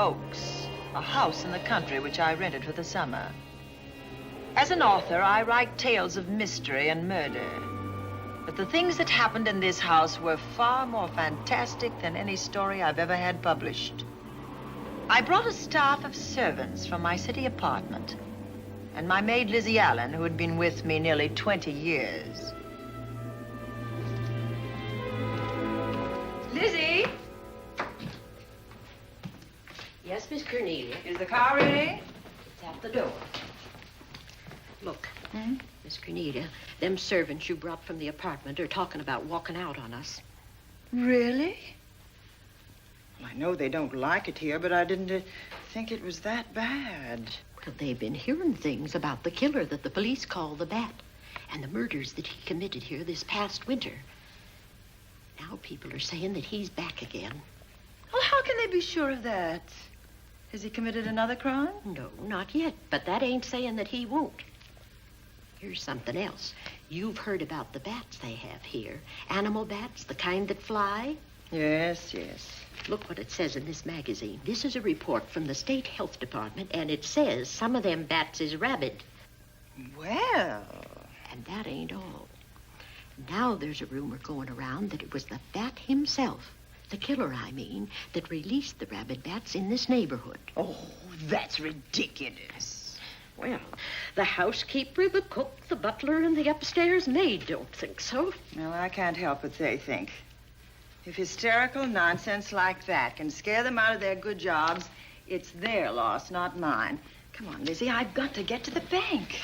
Oaks, a house in the country which I rented for the summer. As an author, I write tales of mystery and murder. But the things that happened in this house were far more fantastic than any story I've ever had published. I brought a staff of servants from my city apartment, and my maid Lizzie Allen, who had been with me nearly 20 years. Lizzie? Yes, Miss Cornelia. Is the car ready? It's at the door. Look, Miss Cornelia, them servants you brought from the apartment are talking about walking out on us. Really? Well, I know they don't like it here, but I didn't think it was that bad. Well, they've been hearing things about the killer that the police call the Bat and the murders that he committed here this past winter. Now people are saying that he's back again. Well, how can they be sure of that? Has he committed another crime? No, not yet, but that ain't saying that he won't. Here's something else. You've heard about the bats they have here. Animal bats, the kind that fly. Yes, yes. Look what it says in this magazine. This is a report from the State Health Department, and it says some of them bats is rabid. Well... And that ain't all. Now there's a rumor going around that it was the bat himself, the killer, I mean, that released the rabid bats in this neighborhood. Oh, that's ridiculous. Well, the housekeeper, the cook, the butler, and the upstairs maid don't think so. Well, I can't help what they think. If hysterical nonsense like that can scare them out of their good jobs, it's their loss, not mine. Come on, Lizzie, I've got to get to the bank.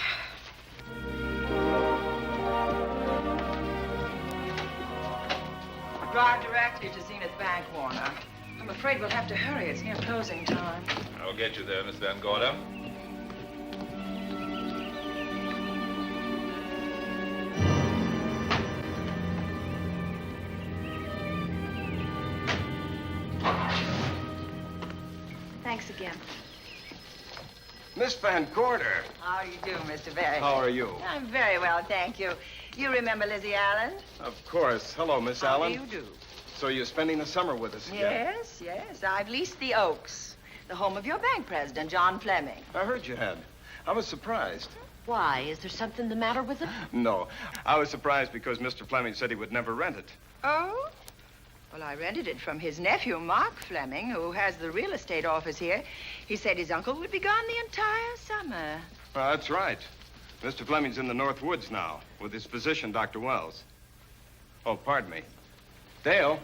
Drive directly to Zenith Bank, Warner. I'm afraid we'll have to hurry. It's near closing time. I'll get you there, Miss Van Gorder. Thanks again. Miss Van Gorder. How you do, Mr. Barry? How are you? I'm very well, thank you. You remember Lizzie Allen? Of course. Hello, Miss How Allen. do you do? So you're spending the summer with us again? Yes, yes. I've leased the Oaks, the home of your bank president, John Fleming. I heard you had. I was surprised. Why? Is there something the matter with it? No. I was surprised because Mr. Fleming said he would never rent it. Oh? Well, I rented it from his nephew, Mark Fleming, who has the real estate office here. He said his uncle would be gone the entire summer. Well, that's right. Mr. Fleming's in the North Woods now with his physician, Dr. Wells. Oh, pardon me. Dale,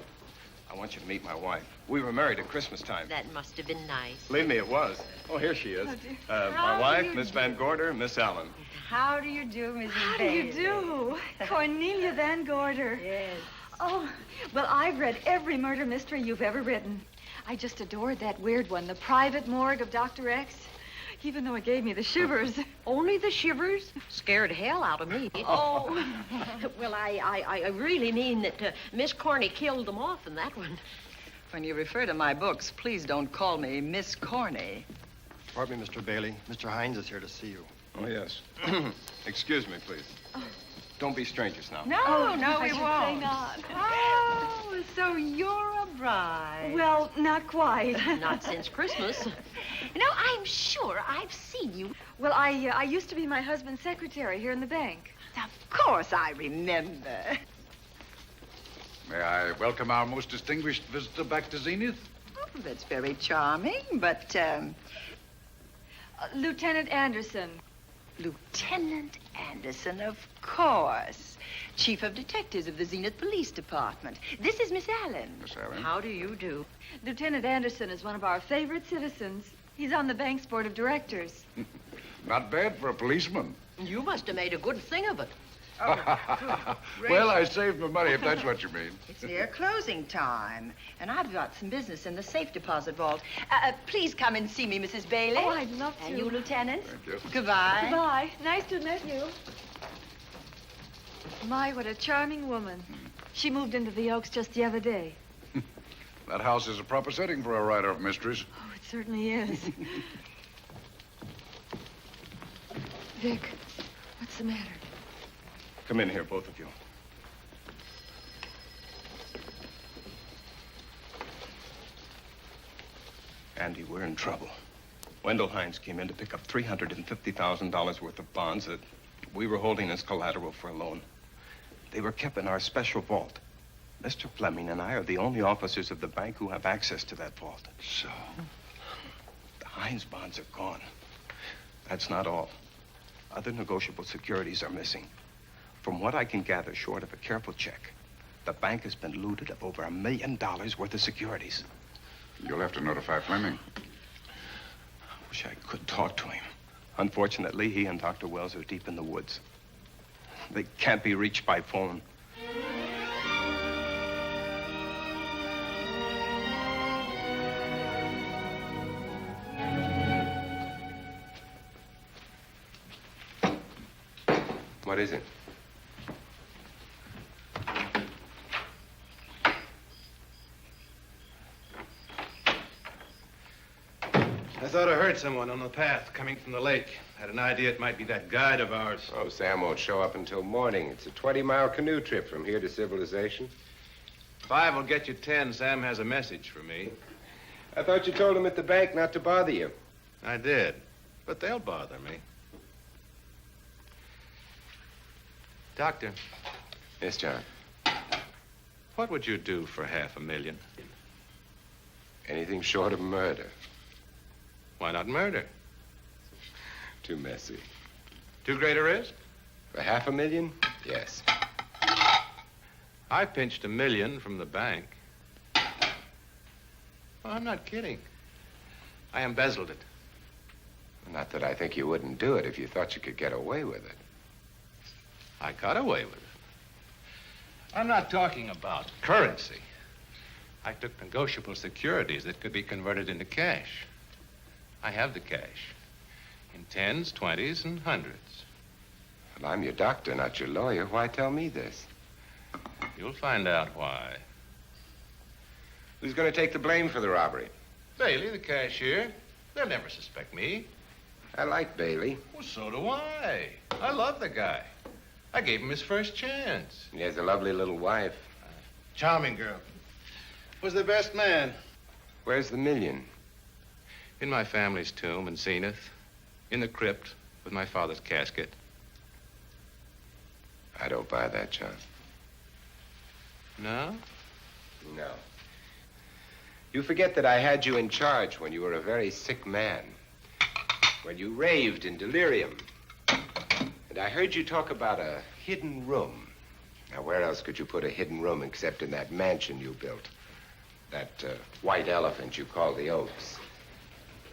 I want you to meet my wife. We were married at Christmas time. That must have been nice. Believe me, it was. Oh, here she is. Oh, dear. My How wife, do you Miss do? Van Gorder, Miss Allen. How do you do, Mrs. How do Bailey? you do? Cornelia Van Gorder. Yes. Oh, well, I've read every murder mystery you've ever written. I just adored that weird one, The Private Morgue of Dr. X, even though it gave me the shivers. Only the shivers? Scared hell out of me. Oh. Well, I really mean that Miss Corney killed them off in that one. When you refer to my books, please don't call me Miss Corney. Pardon me, Mr. Bailey. Mr. Hines is here to see you. Oh, yes. Excuse me, please. Don't be strangers now. No, Oh, no, I we should won't. say not. Oh, so you're a bride. Well, not quite. Not since Christmas. You know, I'm sure I've seen you. Well, I used to be my husband's secretary here in the bank. Of course I remember. May I welcome our most distinguished visitor back to Zenith? Oh, that's very charming, but, Lieutenant Anderson. Lieutenant Anderson, of course. Chief of Detectives of the Zenith Police Department. This is Miss Allen. Miss Allen? How do you do? Lieutenant Anderson is one of our favorite citizens. He's on the bank's board of directors. Not bad for a policeman. You must have made a good thing of it. Well, I saved my money, if that's what you mean. It's near closing time, and I've got some business in the safe deposit vault. Please come and see me, Mrs. Bailey. Oh, I'd love to. And you, Lieutenant. Thank you. Goodbye. Goodbye. Nice to meet you. My, what a charming woman. She moved into the Oaks just the other day. That house is a proper setting for a writer of mysteries. Oh, it certainly is. Vic, what's the matter? Come in here, both of you. Andy, we're in trouble. Wendell Hines came in to pick up $350,000 worth of bonds that we were holding as collateral for a loan. They were kept in our special vault. Mr. Fleming and I are the only officers of the bank who have access to that vault. So? The Hines bonds are gone. That's not all. Other negotiable securities are missing. From what I can gather, short of a careful check, the bank has been looted of over $1 million worth of securities. You'll have to notify Fleming. I wish I could talk to him. Unfortunately, he and Dr. Wells are deep in the woods. They can't be reached by phone. What is it? I thought I heard someone on the path coming from the lake. Had an idea it might be that guide of ours. Oh, Sam won't show up until morning. It's a 20-mile canoe trip from here to civilization. 5 will get you 10. Sam has a message for me. I thought you told him at the bank not to bother you. I did, but they'll bother me. Doctor, Yes, John. what would you do for $500,000? Anything short of murder. Why not murder? Too messy. Too great a risk? For $500,000? Yes. I pinched $1 million from the bank. Well, I'm not kidding. I embezzled it. Not that I think you wouldn't do it if you thought you could get away with it. I got away with it. I'm not talking about currency. I took negotiable securities that could be converted into cash. I have the cash. In 10s, 20s, and 100s. Well, I'm your doctor, not your lawyer. Why tell me this? You'll find out why. Who's going to take the blame for the robbery? Bailey, the cashier. They'll never suspect me. I like Bailey. Well, so do I. I love the guy. I gave him his first chance. He has a lovely little wife. Charming girl. Was the best man. Where's the $1 million? In my family's tomb in Zenith. In the crypt with my father's casket. I don't buy that, John. No? No. You forget that I had you in charge when you were a very sick man. When you raved in delirium. And I heard you talk about a hidden room. Now, where else could you put a hidden room except in that mansion you built? That white elephant you call the Oaks.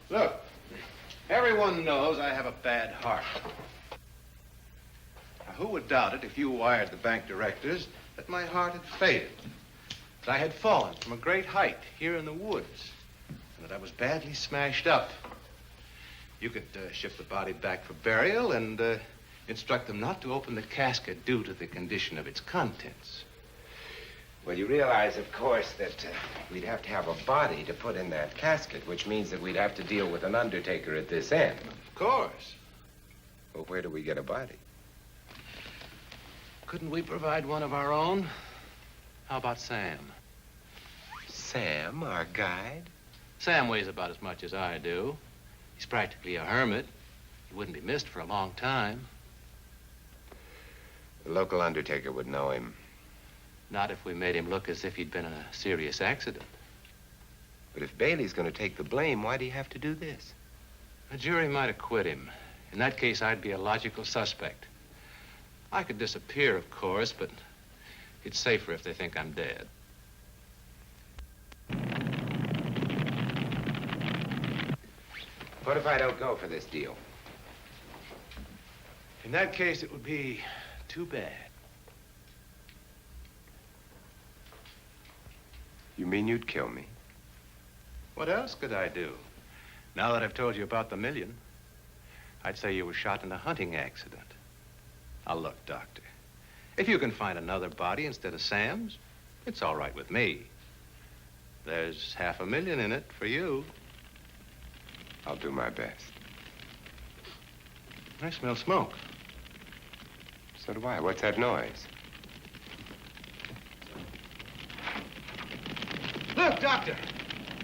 Look, everyone knows I have a bad heart. Now, who would doubt it if you wired the bank directors that my heart had failed? That I had fallen from a great height here in the woods. And that I was badly smashed up. You could ship the body back for burial and instruct them not to open the casket due to the condition of its contents. Well, you realize, of course, that we'd have to have a body to put in that casket, which means that we'd have to deal with an undertaker at this end. Of course. Well, where do we get a body? Couldn't we provide one of our own? How about Sam? Sam, our guide? Sam weighs about as much as I do. He's practically a hermit. He wouldn't be missed for a long time. The local undertaker would know him. Not if we made him look as if he'd been in a serious accident. But if Bailey's going to take the blame, why'd he have to do this? A jury might acquit him. In that case, I'd be a logical suspect. I could disappear, of course, but it's safer if they think I'm dead. What if I don't go for this deal? In that case, it would be too bad. You mean you'd kill me? What else could I do? Now that I've told you about the $1 million, I'd say you were shot in a hunting accident. Now, look, Doctor, if you can find another body instead of Sam's, it's all right with me. There's $500,000 in it for you. I'll do my best. I smell smoke. So do I. What's that noise? Look, Doctor,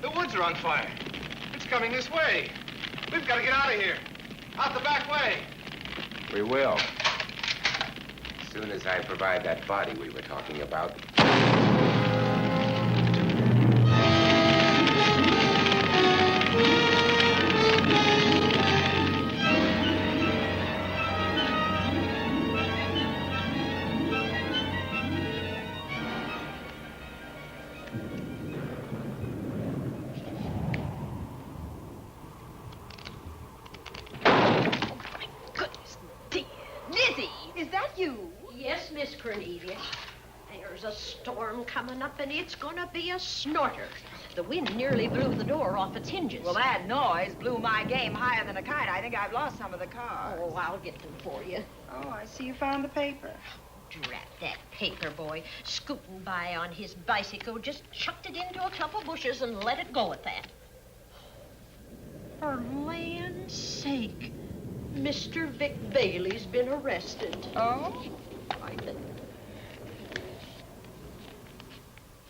the woods are on fire. It's coming this way. We've got to get out of here. Out the back way. We will. As soon as I provide that body we were talking about. Yes, Miss Cornelia. There's a storm coming up, and it's gonna be a snorter. The wind nearly blew the door off its hinges. Well, that noise blew my game higher than a kite. I think I've lost some of the cars. Oh, I'll get them for you. Oh, I see you found the paper. Drat that paper boy, scooting by on his bicycle, just chucked it into a clump of bushes and let it go at that. For land's sake, Mr. Vic Bailey's been arrested. Oh? I think.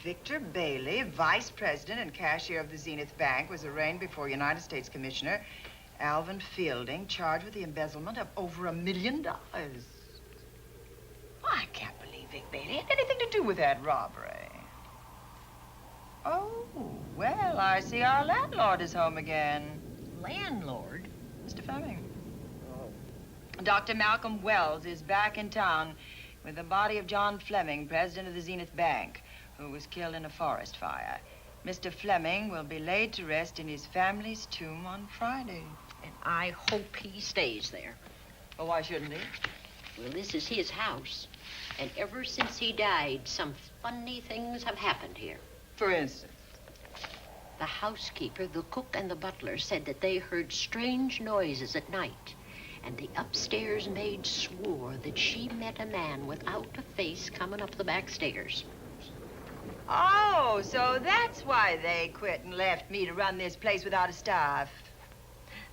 Victor Bailey, vice president and cashier of the Zenith Bank, was arraigned before United States Commissioner Alvin Fielding, charged with the embezzlement of over $1 million. I can't believe Vic Bailey had anything to do with that robbery. Oh, well, I see our landlord is home again. Landlord? Mr. Fleming. Dr. Malcolm Wells is back in town with the body of John Fleming, president of the Zenith Bank, who was killed in a forest fire. Mr. Fleming will be laid to rest in his family's tomb on Friday. And I hope he stays there. Well, why shouldn't he? Well, this is his house. And ever since he died, some funny things have happened here. For instance? The housekeeper, the cook, and the butler said that they heard strange noises at night. And the upstairs maid swore that she met a man without a face coming up the back stairs. Oh, so that's why they quit and left me to run this place without a staff.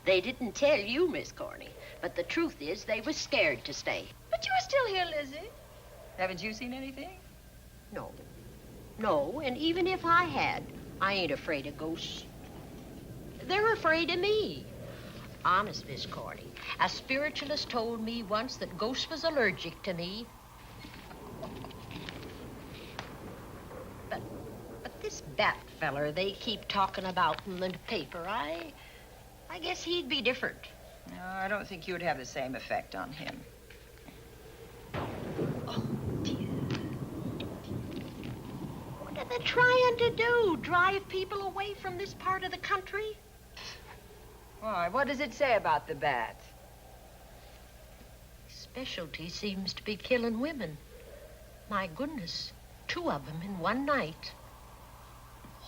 They didn't tell you, Miss Corney, but the truth is they was scared to stay. But you're still here, Lizzie. Haven't you seen anything? No. No, and even if I had, I ain't afraid of ghosts. They're afraid of me. Honest, Miss Corney, a spiritualist told me once that ghosts was allergic to me. But this Bat feller they keep talking about in the paper, I guess he'd be different. No, I don't think you'd have the same effect on him. Oh, dear. What are they trying to do? Drive people away from this part of the country? Why, what does it say about the bat? Specialty seems to be killing women. My goodness, 2 of them in one night.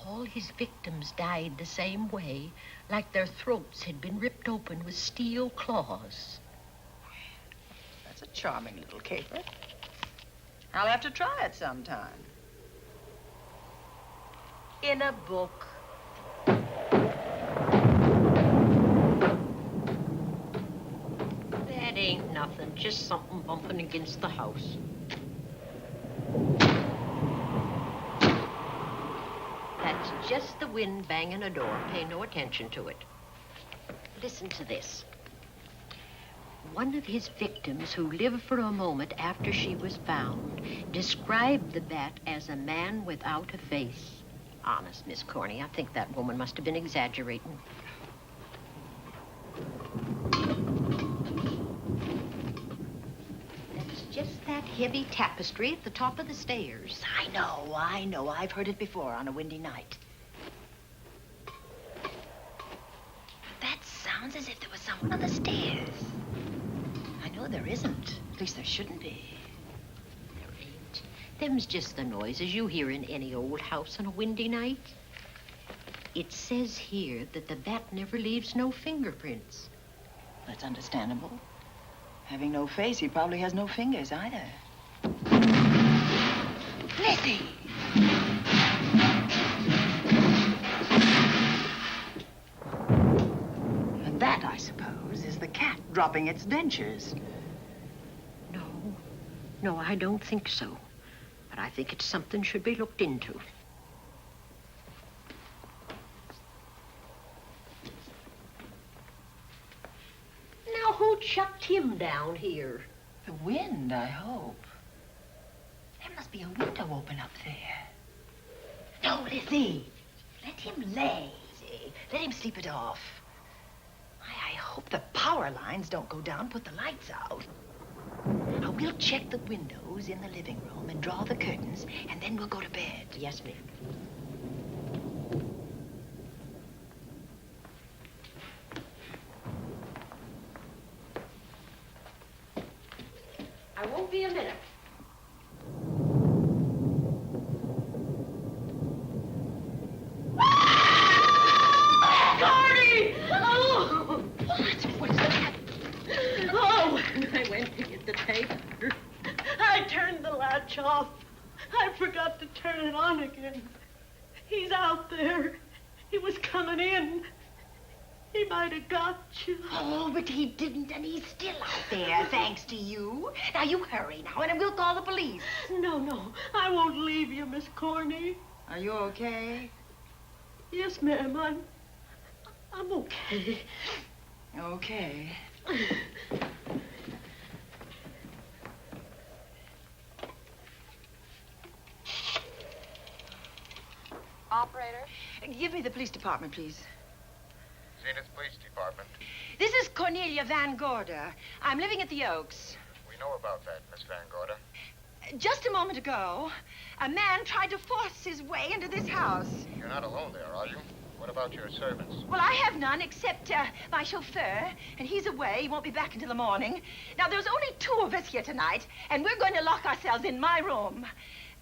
All his victims died the same way, like their throats had been ripped open with steel claws. That's a charming little caper. I'll have to try it sometime. In a book. That ain't nothing, just something bumping against the house. That's just the wind banging a door. Pay no attention to it. Listen to this. One of his victims who lived for a moment after she was found described the bat as a man without a face. Honest, Miss Corney, I think that woman must have been exaggerating. That's just that heavy tapestry at the top of the stairs. I know. I've heard it before on a windy night. That sounds as if there was someone on the stairs. I know there isn't. At least there shouldn't be. There ain't. Them's just the noises you hear in any old house on a windy night. It says here that the bat never leaves no fingerprints. That's understandable. Having no face, he probably has no fingers either. Lizzie! And that, I suppose, is the cat dropping its dentures. No, I don't think so. But I think it's something should be looked into. What chucked him down here? The wind, I hope. There must be a window open up there. No, Lizzie. Let him lay. Let him sleep it off. I hope the power lines don't go down, put the lights out. Now, we'll check the windows in the living room and draw the curtains, and then we'll go to bed. Yes, ma'am. I won't be a minute. Gordy! Oh! What is that? Oh, when I went to get the tape, I turned the latch off. I forgot to turn it on again. He's out there. He was coming in. He might have got you. Oh, but he didn't, and he's still out there, thanks to you. Now, you hurry now, and we'll call the police. No, I won't leave you, Miss Corney. Are you okay? Yes, ma'am, I'm okay. Okay. Operator? Give me the police department, please. Zenith Police Department. This is Cornelia Van Gorder. I'm living at the Oaks. We know about that, Miss Van Gorder. Just a moment ago, a man tried to force his way into this house. You're not alone there, are you? What about your servants? Well, I have none except my chauffeur, and he's away. He won't be back until the morning. Now, there's only 2 of us here tonight, and we're going to lock ourselves in my room.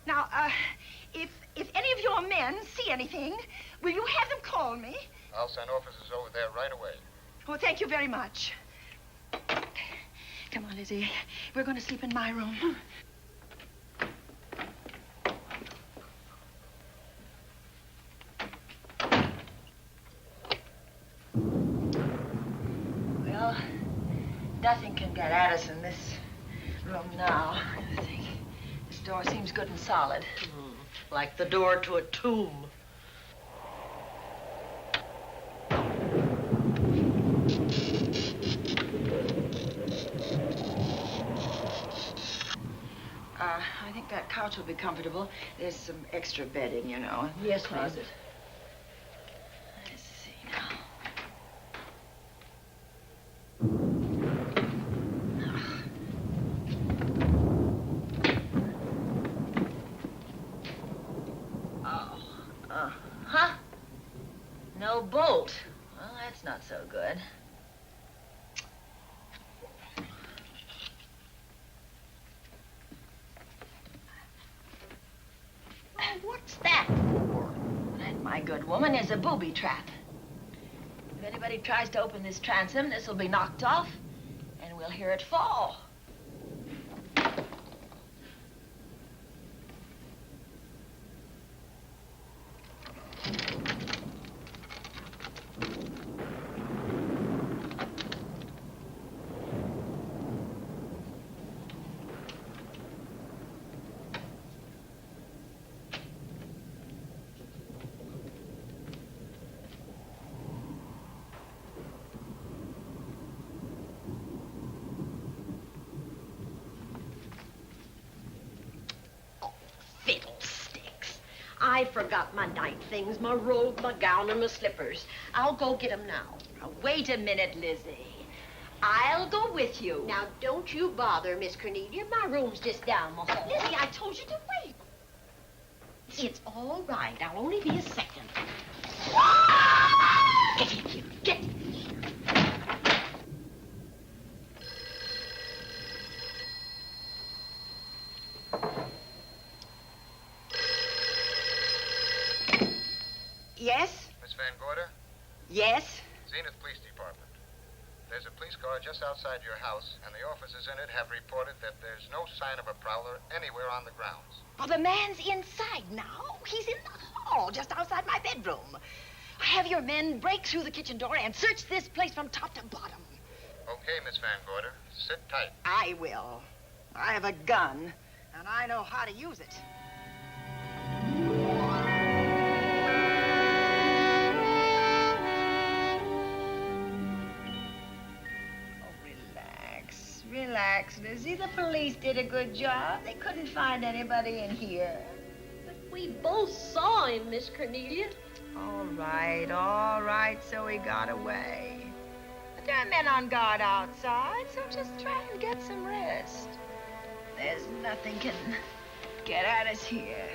Now, if any of your men see anything, will you have them call me? I'll send officers over there right away. Oh, thank you very much. Come on, Lizzie. We're going to sleep in my room. Well, nothing can get at us in this room now, I think. This door seems good and solid. Like the door to a tomb. I think that couch will be comfortable. There's some extra bedding, you know. Yes, closet. Let's see now. Huh? No bolt. Well, that's not so good. What's that for? That, my good woman, is a booby trap. If anybody tries to open this transom, this will be knocked off, and we'll hear it fall. Fiddlesticks. I forgot my night things, my robe, my gown, and my slippers. I'll go get 'em now. Now, wait a minute, Lizzie. I'll go with you. Now, don't you bother, Miss Cornelia. My room's just down the hall. Lizzie, I told you to wait. It's all right. I'll only be a second. Get in here. Get in here. Yes? Miss Van Gorder? Yes? Zenith Police Department. There's a police car just outside your house, and the officers in it have reported that there's no sign of a prowler anywhere on the grounds. Well, the man's inside now. He's in the hall, just outside my bedroom. Have your men break through the kitchen door and search this place from top to bottom. Okay, Miss Van Gorder. Sit tight. I will. I have a gun, and I know how to use it. Oh, relax. Relax, Lizzie. The police did a good job. They couldn't find anybody in here. But we both saw him, Miss Cornelia. All right, so he got away. But there are men on guard outside, so just try and get some rest. There's nothing can get at us here.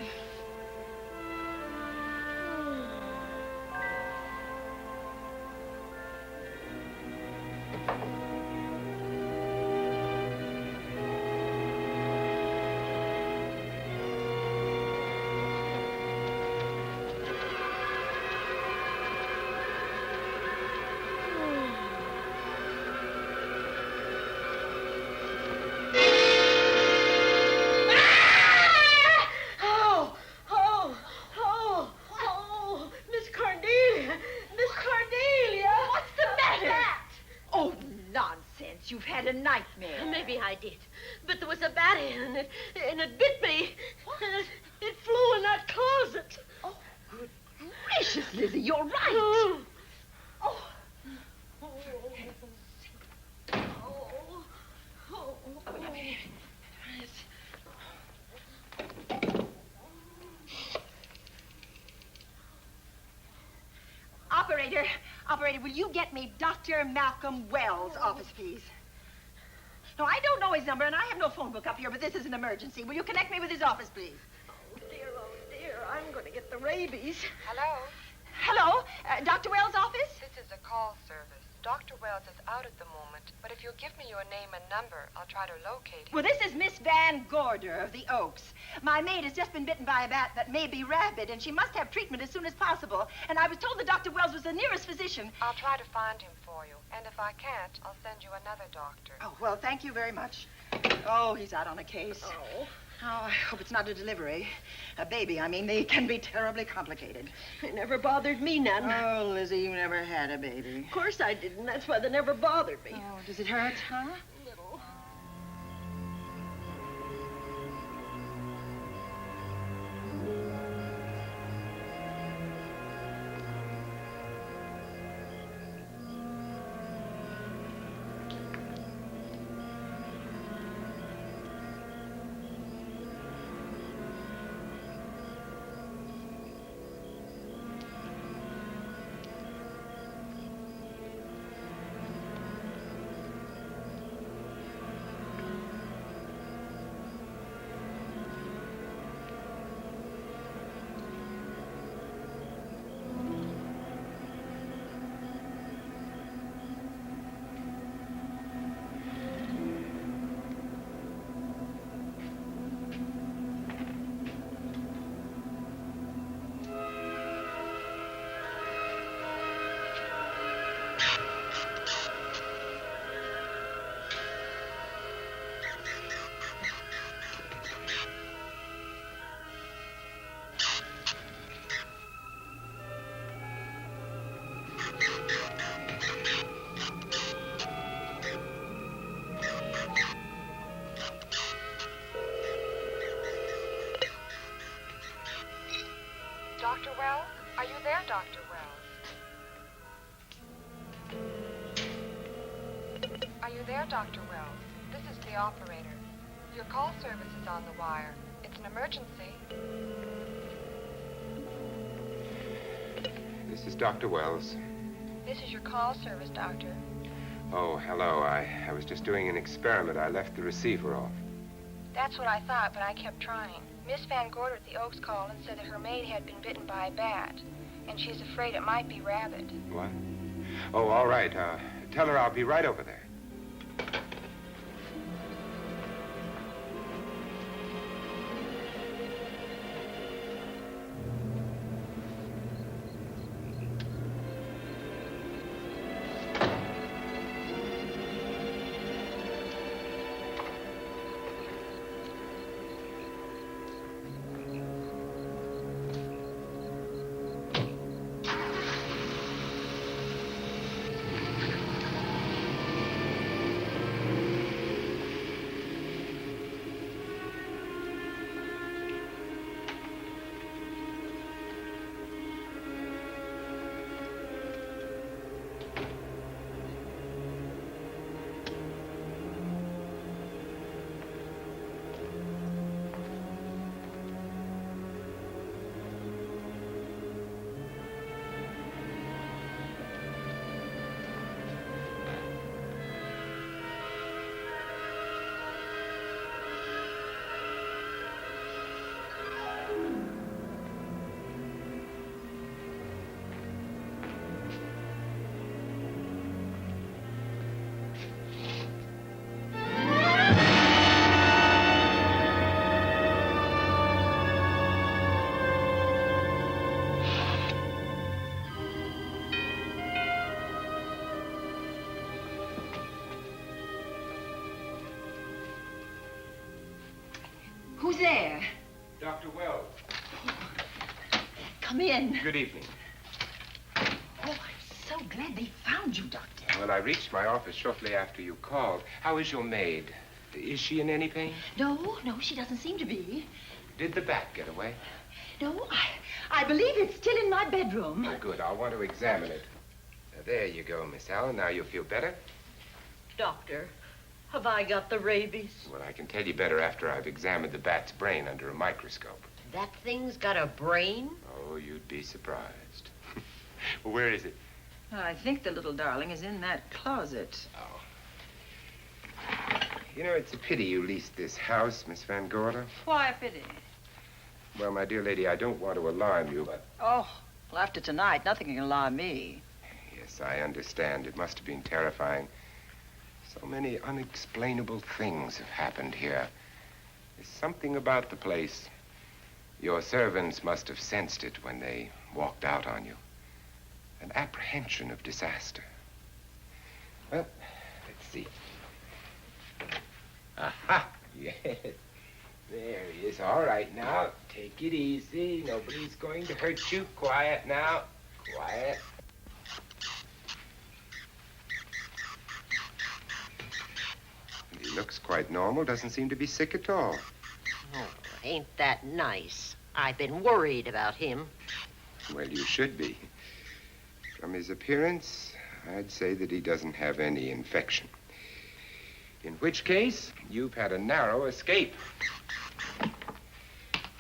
Miss Cornelia! Miss Cornelia! What's the matter? Oh, nonsense. You've had a nightmare. Maybe I did. But there was a bat and it bit me. And it flew in that closet. Oh, good gracious, Lizzie, you're right. Oh. Oh. Operator, will you get me Dr. Malcolm Wells' office, please? No, I don't know his number, and I have no phone book up here, but this is an emergency. Will you connect me with his office, please? Oh, dear, I'm going to get the rabies. Hello? Hello? Dr. Wells' office? This is a call service. Dr. Wells is out at the moment, but if you'll give me your name and number, I'll try to locate him. Well, this is Miss Van Gorder of the Oaks. My maid has just been bitten by a bat that may be rabid, and she must have treatment as soon as possible. And I was told that Dr. Wells was the nearest physician. I'll try to find him for you, and if I can't, I'll send you another doctor. Oh, well, thank you very much. Oh, he's out on a case. Oh. Oh, I hope it's not a delivery. A baby, I mean. They can be terribly complicated. It never bothered me none. Oh, Lizzie, you never had a baby. Of course I didn't. That's why they never bothered me. Oh, does it hurt, huh? Little. Dr. Wells? Are you there, Dr. Wells? Are you there, Dr. Wells? This is the operator. Your call service is on the wire. It's an emergency. This is Dr. Wells. This is your call service, Doctor. Oh, hello. I was just doing an experiment. I left the receiver off. That's what I thought, but I kept trying. Miss Van Gorder at the Oaks called and said that her maid had been bitten by a bat, and she's afraid it might be rabid. What? Oh, all right. Tell her I'll be right over there. Who's there? Dr. Wells. Come in. Good evening. Oh, I'm so glad they found you, Doctor. Well, I reached my office shortly after you called. How is your maid? Is she in any pain? No, she doesn't seem to be. Did the bat get away? No, I believe it's still in my bedroom. Oh, good. I'll want to examine it. There you go, Miss Allen. Now you'll feel better? Doctor, have I got the rabies? Well, I can tell you better after I've examined the bat's brain under a microscope. That thing's got a brain? Oh, you'd be surprised. Well, where is it? I think the little darling is in that closet. Oh. You know, it's a pity you leased this house, Miss Van Gorder. Why a pity? Well, my dear lady, I don't want to alarm you, but... Oh, well, after tonight, nothing can alarm me. Yes, I understand. It must have been terrifying. So many unexplainable things have happened here. There's something about the place. Your servants must have sensed it when they walked out on you. An apprehension of disaster. Well, let's see. Aha! Yes. There he is. All right, now, take it easy. Nobody's going to hurt you. Quiet now. Quiet. He looks quite normal. Doesn't seem to be sick at all. Oh, ain't that nice? I've been worried about him. Well, you should be. From his appearance, I'd say that he doesn't have any infection. In which case, you've had a narrow escape.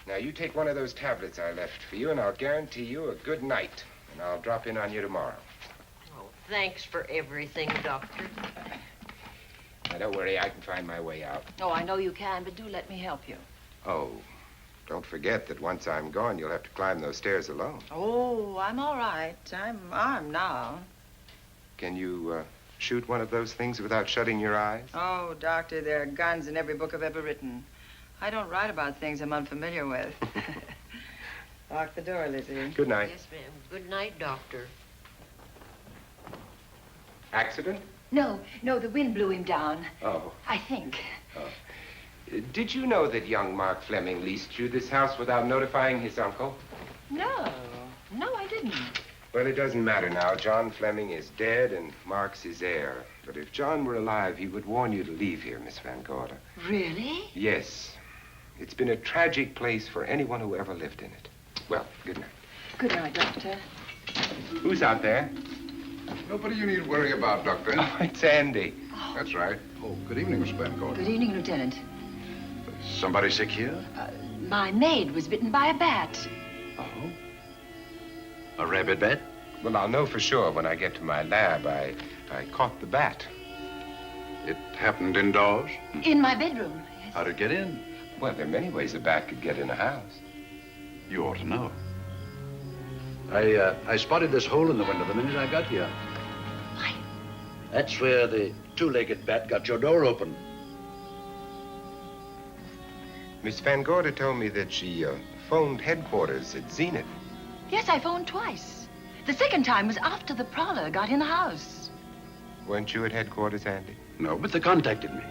Now, you take one of those tablets I left for you, and I'll guarantee you a good night. And I'll drop in on you tomorrow. Oh, thanks for everything, Doctor. Now, don't worry, I can find my way out. Oh, I know you can, but do let me help you. Oh, don't forget that once I'm gone, you'll have to climb those stairs alone. Oh, I'm all right. I'm armed now. Can you, shoot one of those things without shutting your eyes? Oh, Doctor, there are guns in every book I've ever written. I don't write about things I'm unfamiliar with. Lock the door, Lizzie. Good night. Yes, ma'am. Good night, Doctor. Accident? No, the wind blew him down. Oh. I think. Oh. Did you know that young Mark Fleming leased you this house without notifying his uncle? No, I didn't. Well, it doesn't matter now. John Fleming is dead and Mark's his heir. But if John were alive, he would warn you to leave here, Miss Van Gorder. Really? Yes. It's been a tragic place for anyone who ever lived in it. Well, good night. Good night, Doctor. Who's out there? Nobody you need worry about, Doctor. Oh, it's Andy. That's right. Oh, good evening, Miss Van Gorder. Good evening, Lieutenant. Somebody sick here? My maid was bitten by a bat. Oh? A rabid bat? Well, I'll know for sure when I get to my lab. I caught the bat. It happened indoors? In my bedroom. Yes. How'd it get in? Well, there are many ways a bat could get in a house. You ought to know. I spotted this hole in the window the minute I got here. Why? That's where the two-legged bat got your door open. Miss Van Gorder told me that she phoned headquarters at Zenith. Yes, I phoned twice. The second time was after the prowler got in the house. Weren't you at headquarters, Andy? No, but they contacted me.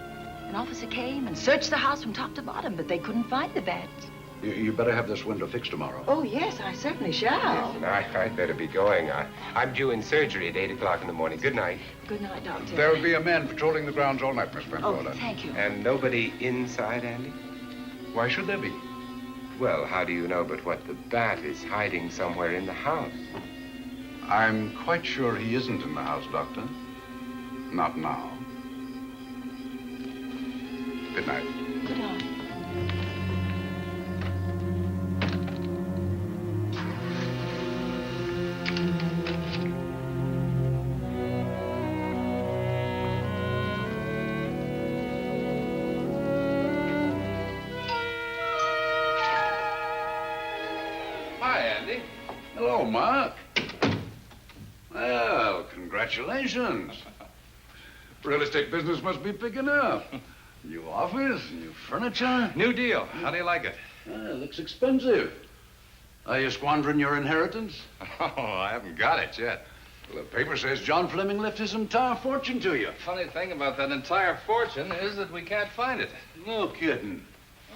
An officer came and searched the house from top to bottom, but they couldn't find the bat. You better have this window fixed tomorrow. Oh, yes, I certainly shall. Listen, I'd better be going. I'm due in surgery at 8 o'clock in the morning. Good night. Good night, Doctor. There'll be a man patrolling the grounds all night, Miss Van Oh, Gorder. thank you. And nobody inside, Andy? Why should there be? Well, how do you know but what the bat is hiding somewhere in the house? I'm quite sure he isn't in the house, Doctor. Not now. Good night. Good night. Hi, Andy. Hello, Mark. Well, congratulations. Real estate business must be picking up. New office, new furniture. New deal. How do you like it? It looks expensive. Are you squandering your inheritance? Oh, I haven't got it yet. Well, the paper says John Fleming left his entire fortune to you. Funny thing about that entire fortune is that we can't find it. No kidding.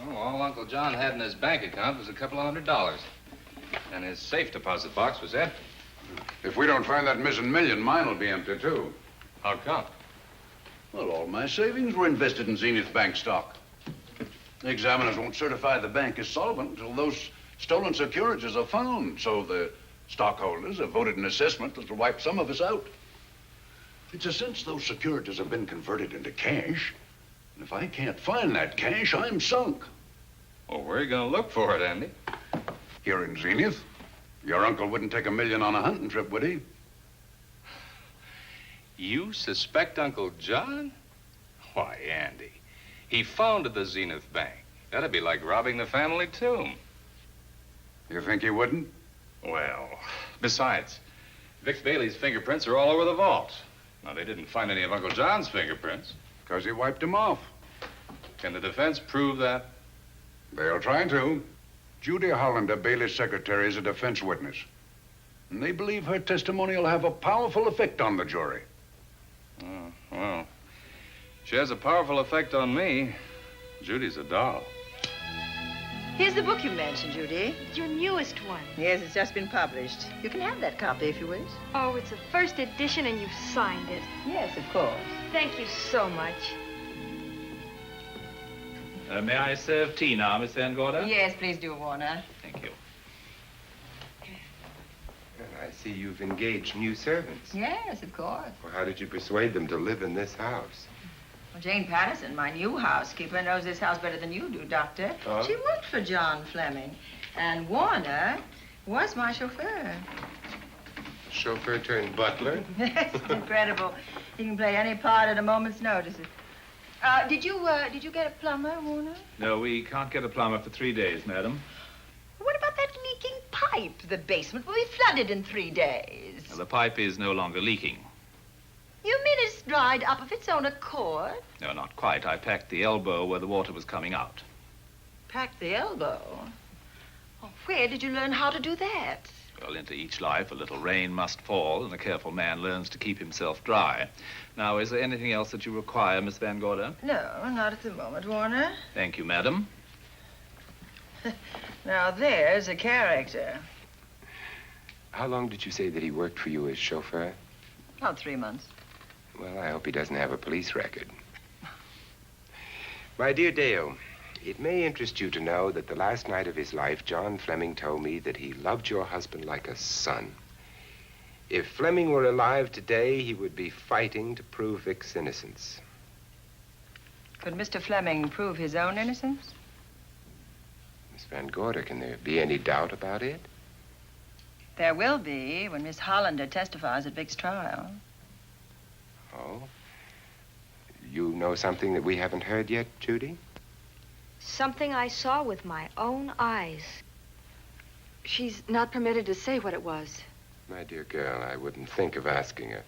Oh, all Uncle John had in his bank account was a couple of $100. And his safe deposit box was empty. If we don't find that missing million, mine will be empty, too. How come? Well, all my savings were invested in Zenith Bank stock. The examiners won't certify the bank is solvent until those stolen securities are found. So the stockholders have voted an assessment that'll wipe some of us out. It's a since those securities have been converted into cash. And if I can't find that cash, I'm sunk. Well, where are you going to look for it, Andy? Here in Zenith. Your uncle wouldn't take $1 million on a hunting trip, would he? You suspect Uncle John? Why, Andy, he founded the Zenith Bank. That'd be like robbing the family tomb. You think he wouldn't? Well, besides, Vic Bailey's fingerprints are all over the vault. Now, they didn't find any of Uncle John's fingerprints. Because he wiped them off. Can the defense prove that? They'll try to. Judy Hollander, Bailey's secretary, is a defense witness. And they believe her testimony will have a powerful effect on the jury. Oh, well, she has a powerful effect on me. Judy's a doll. Here's the book you mentioned, Judy. It's your newest one. Yes, it's just been published. You can have that copy if you wish. Oh, it's a first edition and you've signed it. Yes, of course. Thank you so much. May I serve tea now, Miss Van Gorder? Yes, please do, Warner. Thank you. Well, I see you've engaged new servants. Yes, of course. Well, how did you persuade them to live in this house? Well, Jane Patterson, my new housekeeper, knows this house better than you do, Doctor. Oh? She worked for John Fleming. And Warner was my chauffeur. Chauffeur turned butler? Yes, it's incredible. He can play any part at a moment's notice. Did you get a plumber, Warner? No, we can't get a plumber for 3 days, madam. What about that leaking pipe? The basement will be flooded in 3 days. Well, the pipe is no longer leaking. You mean it's dried up of its own accord? No, not quite. I packed the elbow where the water was coming out. Packed the elbow? Oh, where did you learn how to do that? Well, into each life, a little rain must fall, and a careful man learns to keep himself dry. Now, is there anything else that you require, Miss Van Gorder? No, not at the moment, Warner. Thank you, madam. Now, there's a character. How long did you say that he worked for you as chauffeur? About 3 months. Well, I hope he doesn't have a police record. My dear Dale, it may interest you to know that the last night of his life, John Fleming told me that he loved your husband like a son. If Fleming were alive today, he would be fighting to prove Vic's innocence. Could Mr. Fleming prove his own innocence? Miss Van Gorder, can there be any doubt about it? There will be when Miss Hollander testifies at Vic's trial. Oh? You know something that we haven't heard yet, Judy? Something I saw with my own eyes. She's not permitted to say what it was. My dear girl, I wouldn't think of asking her.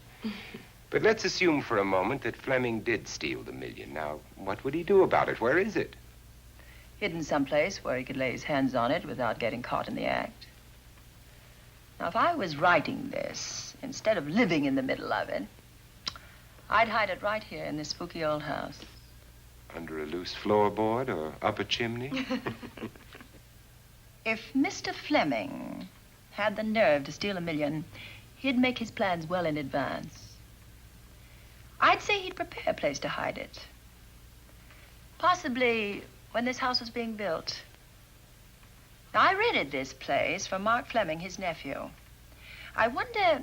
But let's assume for a moment that Fleming did steal the $1 million. Now, what would he do about it? Where is it? Hidden someplace where he could lay his hands on it without getting caught in the act. Now, if I was writing this, instead of living in the middle of it, I'd hide it right here in this spooky old house. Under a loose floorboard or up a chimney? If Mr. Fleming had the nerve to steal $1 million, he'd make his plans well in advance. I'd say he'd prepare a place to hide it. Possibly when this house was being built. Now, I rented this place from Mark Fleming, his nephew. I wonder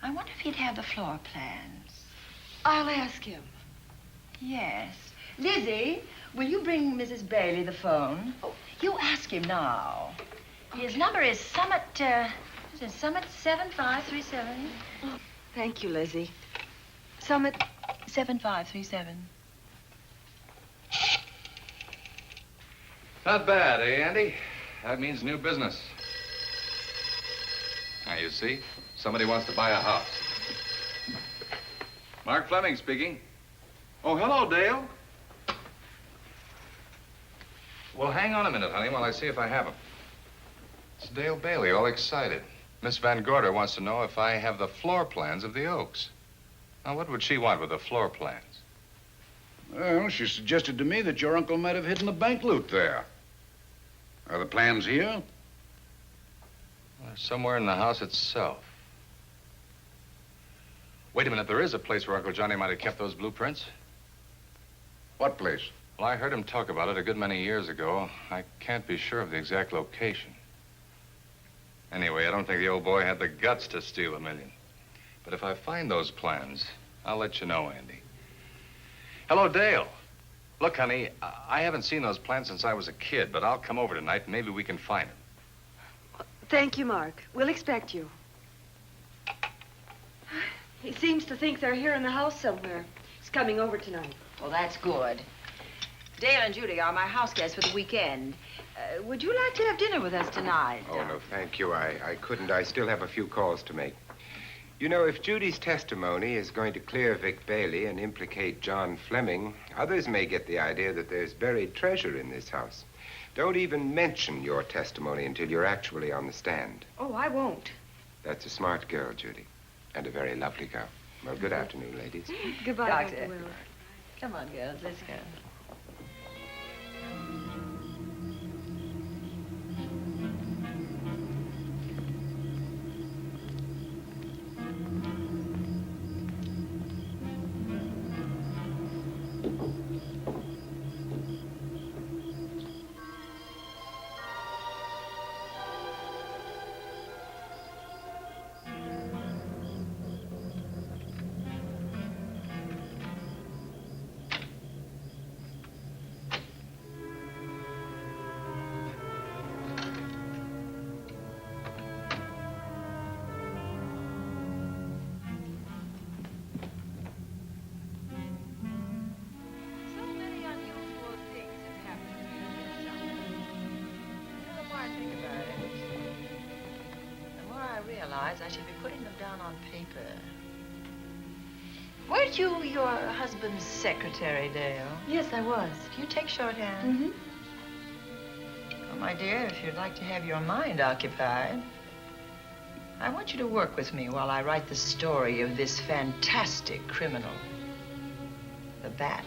if he'd have the floor plans. I'll ask him. Yes. Lizzie, will you bring Mrs. Bailey the phone? Oh, you ask him now. His number is Summit 7537. Oh, thank you, Lizzie. Summit 7537. Not bad, eh, Andy? That means new business. Now, you see, somebody wants to buy a house. Mark Fleming speaking. Oh, hello, Dale. Well, hang on a minute, honey, while I see if I have him. It's Dale Bailey, all excited. Miss Van Gorder wants to know if I have the floor plans of the Oaks. Now, what would she want with the floor plans? Well, she suggested to me that your uncle might have hidden the bank loot there. Are the plans here? Somewhere in the house itself. Wait a minute, there is a place where Uncle Johnny might have kept those blueprints. What place? Well, I heard him talk about it a good many years ago. I can't be sure of the exact location. Anyway, I don't think the old boy had the guts to steal $1 million. But if I find those plans, I'll let you know, Andy. Hello, Dale. Look, honey, I haven't seen those plans since I was a kid, but I'll come over tonight and maybe we can find them. Thank you, Mark. We'll expect you. He seems to think they're here in the house somewhere. He's coming over tonight. Well, that's good. Dale and Judy are my house guests for the weekend. Would you like to have dinner with us tonight? Oh, no, thank you. I couldn't. I still have a few calls to make. You know, if Judy's testimony is going to clear Vic Bailey and implicate John Fleming, others may get the idea that there's buried treasure in this house. Don't even mention your testimony until you're actually on the stand. Oh, I won't. That's a smart girl, Judy, and a very lovely girl. Well, good afternoon, ladies. Goodbye, Doctor. Dr. Willard. Come on, girls, let's go. I should be putting them down on paper. Weren't you your husband's secretary, Dale? Yes, I was. Do you take shorthand? Mm-hmm. Well, my dear, if you'd like to have your mind occupied, I want you to work with me while I write the story of this fantastic criminal, the Bat.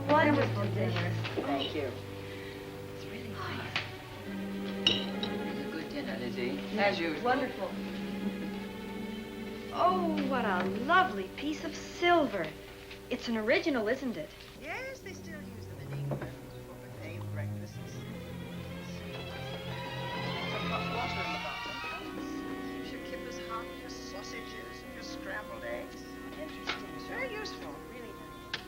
Wonderful dinner. Thank you. It's really nice. It's a good dinner, Lizzie, as usual. Wonderful. Oh, what a lovely piece of silver. It's an original, isn't it? Yes, they still use them in England for buffet breakfasts. Some hot water in the bottom. Keeps your kippers hot, your sausages, and your scrambled eggs. Interesting. It's very useful. Really nice.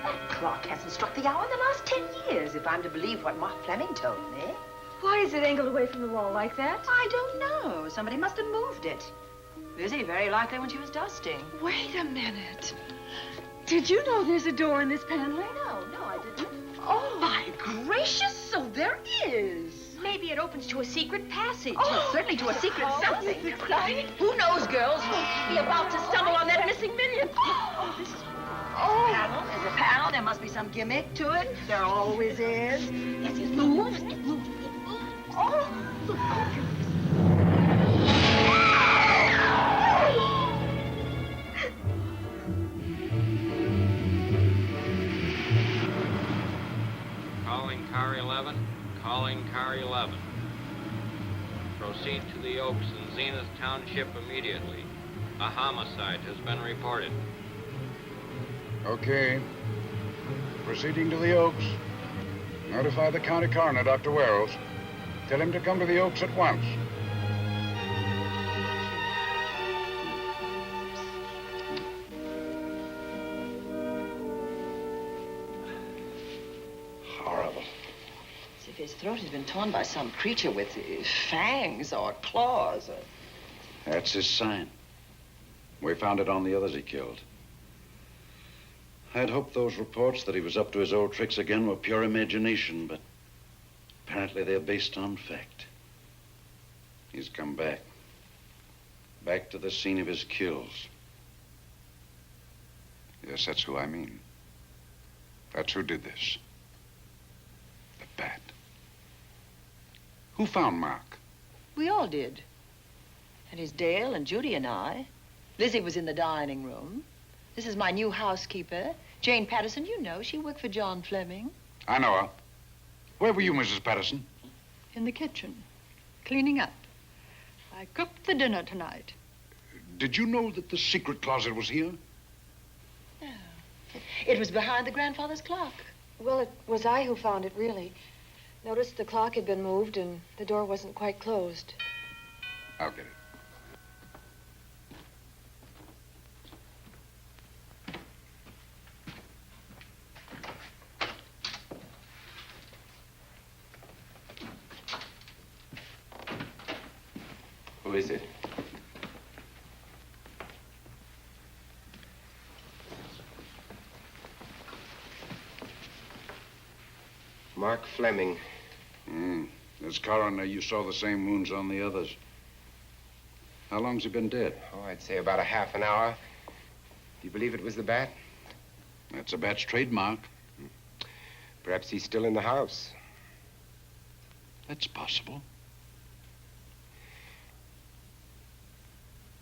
That clock hasn't struck the hour in the last 10 years, if I'm to believe what Mark Fleming told me. Why is it angled away from the wall like that? I don't know. Somebody must have moved it. Lizzie, very likely when she was dusting. Wait a minute. Did you know there's a door in this paneling? No, I didn't. Oh, my gracious, so there is. Maybe it opens to a secret passage. Oh, Certainly to a secret something. Exciting. Who knows, girls? Be about to stumble on that missing million. Oh, this is panel. There's a panel. There must be some gimmick to it. There always is. Yes, it moves. It moves. It moves. Oh. Calling car 11. Calling car 11. Proceed to the Oaks in Zenith Township immediately. A homicide has been reported. Okay. Proceeding to the Oaks. Notify the county coroner, Dr. Wells. Tell him to come to the Oaks at once. Horrible. As if his throat has been torn by some creature with fangs or claws. That's his sign. We found it on the others he killed. I'd hoped those reports that he was up to his old tricks again were pure imagination, but apparently they're based on fact. He's come back. Back to the scene of his kills. Yes, that's who I mean. That's who did this. The bat. Who found Mark? We all did. And it's Dale and Judy and I. Lizzie was in the dining room. This is my new housekeeper, Jane Patterson. You know, she worked for John Fleming. I know her. Where were you, Mrs. Patterson? In the kitchen, cleaning up. I cooked the dinner tonight. Did you know that the secret closet was here? No. It was behind the grandfather's clock. Well, it was I who found it, really. Noticed the clock had been moved and the door wasn't quite closed. I'll get it. Who is it? Mark Fleming. As coroner, you saw the same wounds on the others. How long's he been dead? Oh, I'd say about a half an hour. Do you believe it was the bat? That's a bat's trademark. Perhaps he's still in the house. That's possible.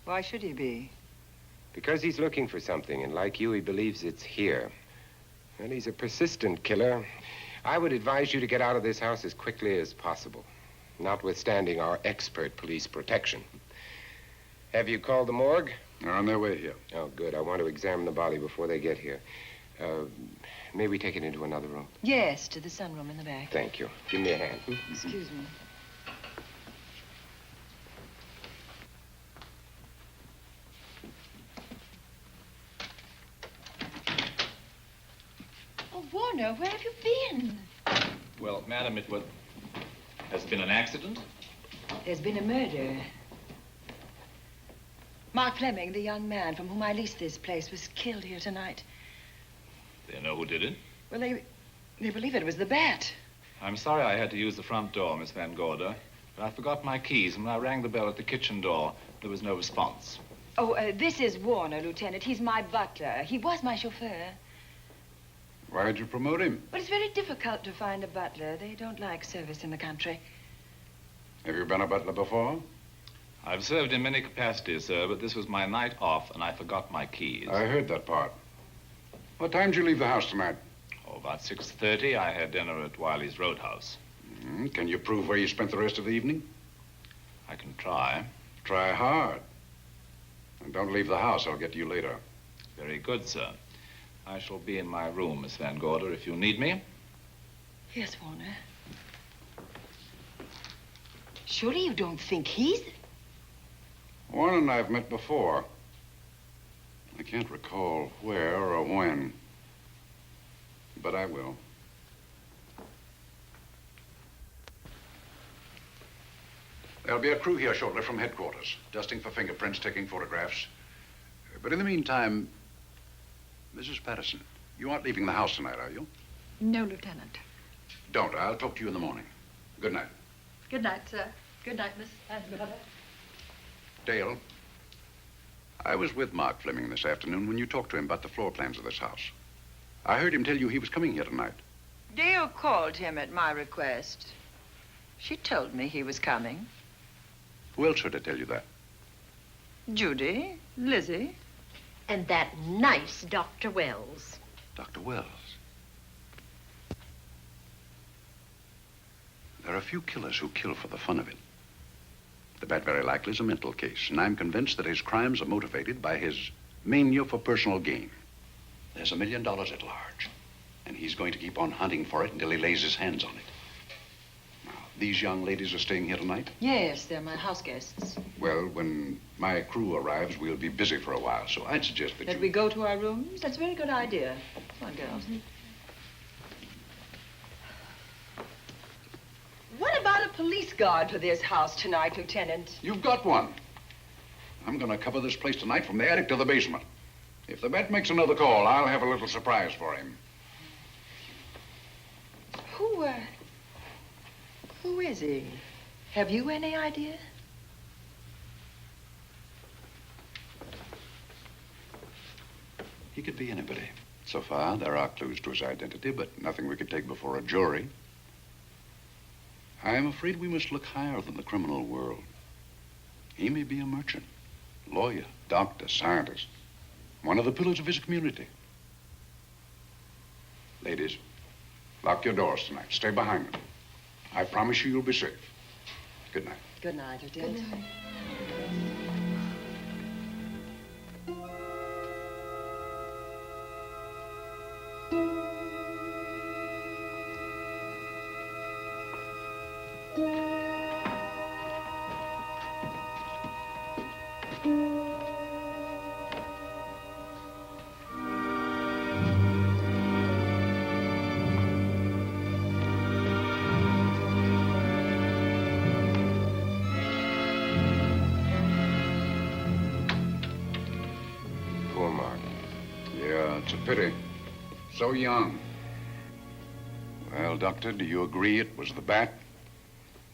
Why should he be? Because he's looking for something, and like you, he believes it's here. And he's a persistent killer. I would advise you to get out of this house as quickly as possible, notwithstanding our expert police protection. Have you called the morgue? They're on their way here. Oh, good. I want to examine the body before they get here. May we take it into another room? Yes, to the sunroom in the back. Thank you. Give me a hand. Excuse me. Oh, Warner, where have you been? Well, madam, has been an accident? There's been a murder. Mark Fleming, the young man from whom I leased this place, was killed here tonight. They know who did it? Well, they believe it was the bat. I'm sorry I had to use the front door, Miss Van Gorder, but I forgot my keys, and when I rang the bell at the kitchen door, there was no response. Oh, this is Warner, Lieutenant. He's my butler. He was my chauffeur. Why'd you promote him? But it's very difficult to find a butler. They don't like service in the country. Have you been a butler before? I've served in many capacities, sir, but this was my night off, and I forgot my keys. I heard that part. What time did you leave the house tonight? Oh, about 6:30. I had dinner at Wiley's Roadhouse. Can you prove where you spent the rest of the evening? I can try. Try hard. And don't leave the house. I'll get to you later. Very good, sir. I shall be in my room, Miss Van Gorder, if you need me. Yes, Warner. Surely you don't think he's... Warren and I've met before. I can't recall where or when, but I will. There'll be a crew here shortly from headquarters, dusting for fingerprints, taking photographs. But in the meantime, Mrs. Patterson, you aren't leaving the house tonight, are you? No, Lieutenant. Don't. I'll talk to you in the morning. Good night. Good night, sir. Good night, Miss Van Gorder. Dale, I was with Mark Fleming this afternoon when you talked to him about the floor plans of this house. I heard him tell you he was coming here tonight. Dale called him at my request. She told me he was coming. Who else heard her tell you that? Judy, Lizzie. And that nice Dr. Wells. Dr. Wells. There are a few killers who kill for the fun of it. The bat very likely is a mental case, and I'm convinced that his crimes are motivated by his mania for personal gain. There's $1 million at large, and he's going to keep on hunting for it until he lays his hands on it. Now, these young ladies are staying here tonight? Yes, they're my house guests. Well, when my crew arrives, we'll be busy for a while, so I'd suggest that we go to our rooms? That's a very good idea. Come on, girls. What about a police guard for this house tonight, Lieutenant? You've got one. I'm going to cover this place tonight from the attic to the basement. If the bat makes another call, I'll have a little surprise for him. Who is he? Have you any idea? He could be anybody. So far, there are clues to his identity, but nothing we could take before a jury. I am afraid we must look higher than the criminal world. He may be a merchant, lawyer, doctor, scientist, one of the pillars of his community. Ladies, lock your doors tonight. Stay behind them. I promise you you'll be safe. Good night. Good night, Lieutenant. Good night. Pity. So young. Well, Doctor, do you agree it was the bat?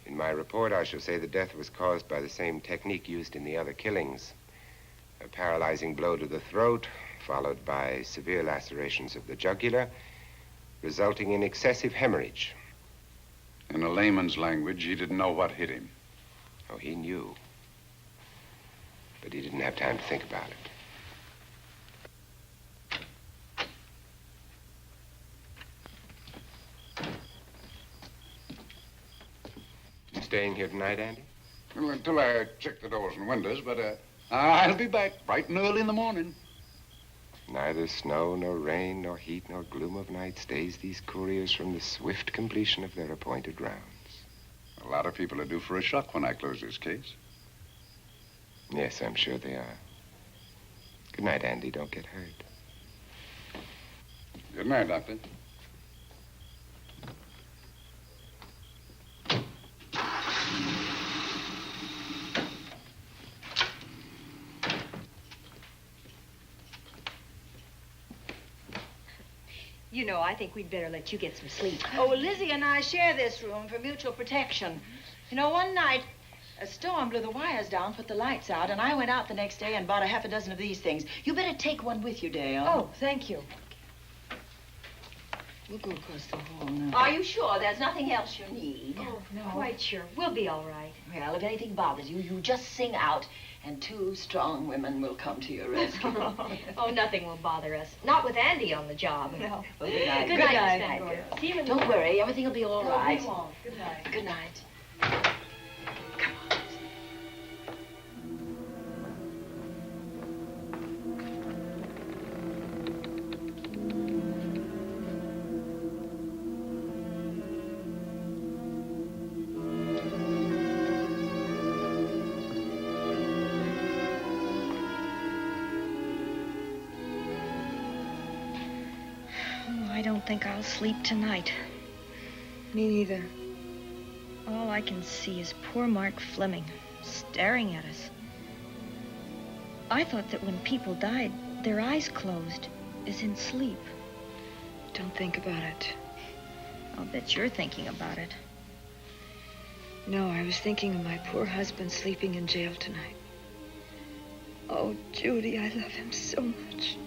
In my report, I shall say the death was caused by the same technique used in the other killings. A paralyzing blow to the throat, followed by severe lacerations of the jugular, resulting in excessive hemorrhage. In a layman's language, he didn't know what hit him. Oh, he knew. But he didn't have time to think about it. Staying here tonight, Andy? Well, until I check the doors and windows, but I'll be back bright and early in the morning. Neither snow, nor rain, nor heat, nor gloom of night stays these couriers from the swift completion of their appointed rounds. A lot of people are due for a shock when I close this case. Yes, I'm sure they are. Good night, Andy. Don't get hurt. Good night, Doctor. You know, I think we'd better let you get some sleep. Oh, Lizzie and I share this room for mutual protection. You know, one night, a storm blew the wires down, put the lights out, and I went out the next day and bought a half a dozen of these things. You better take one with you, Dale. Oh, thank you. We'll go across the hall now. Are you sure there's nothing else you need? Oh, no. Quite sure. We'll be all right. Well, if anything bothers you, you just sing out, and 2 strong women will come to your rescue. Oh, nothing will bother us. Not with Andy on the job. No. Well, good night. Good night, Miss Van Gordon. See you in the Don't worry, everything will be all right. We won't. Good night. Good night. I don't think I'll sleep tonight. Me neither. All I can see is poor Mark Fleming staring at us. I thought that when people died, their eyes closed, as in sleep. Don't think about it. I'll bet you're thinking about it. No, I was thinking of my poor husband sleeping in jail tonight. Oh, Judy, I love him so much.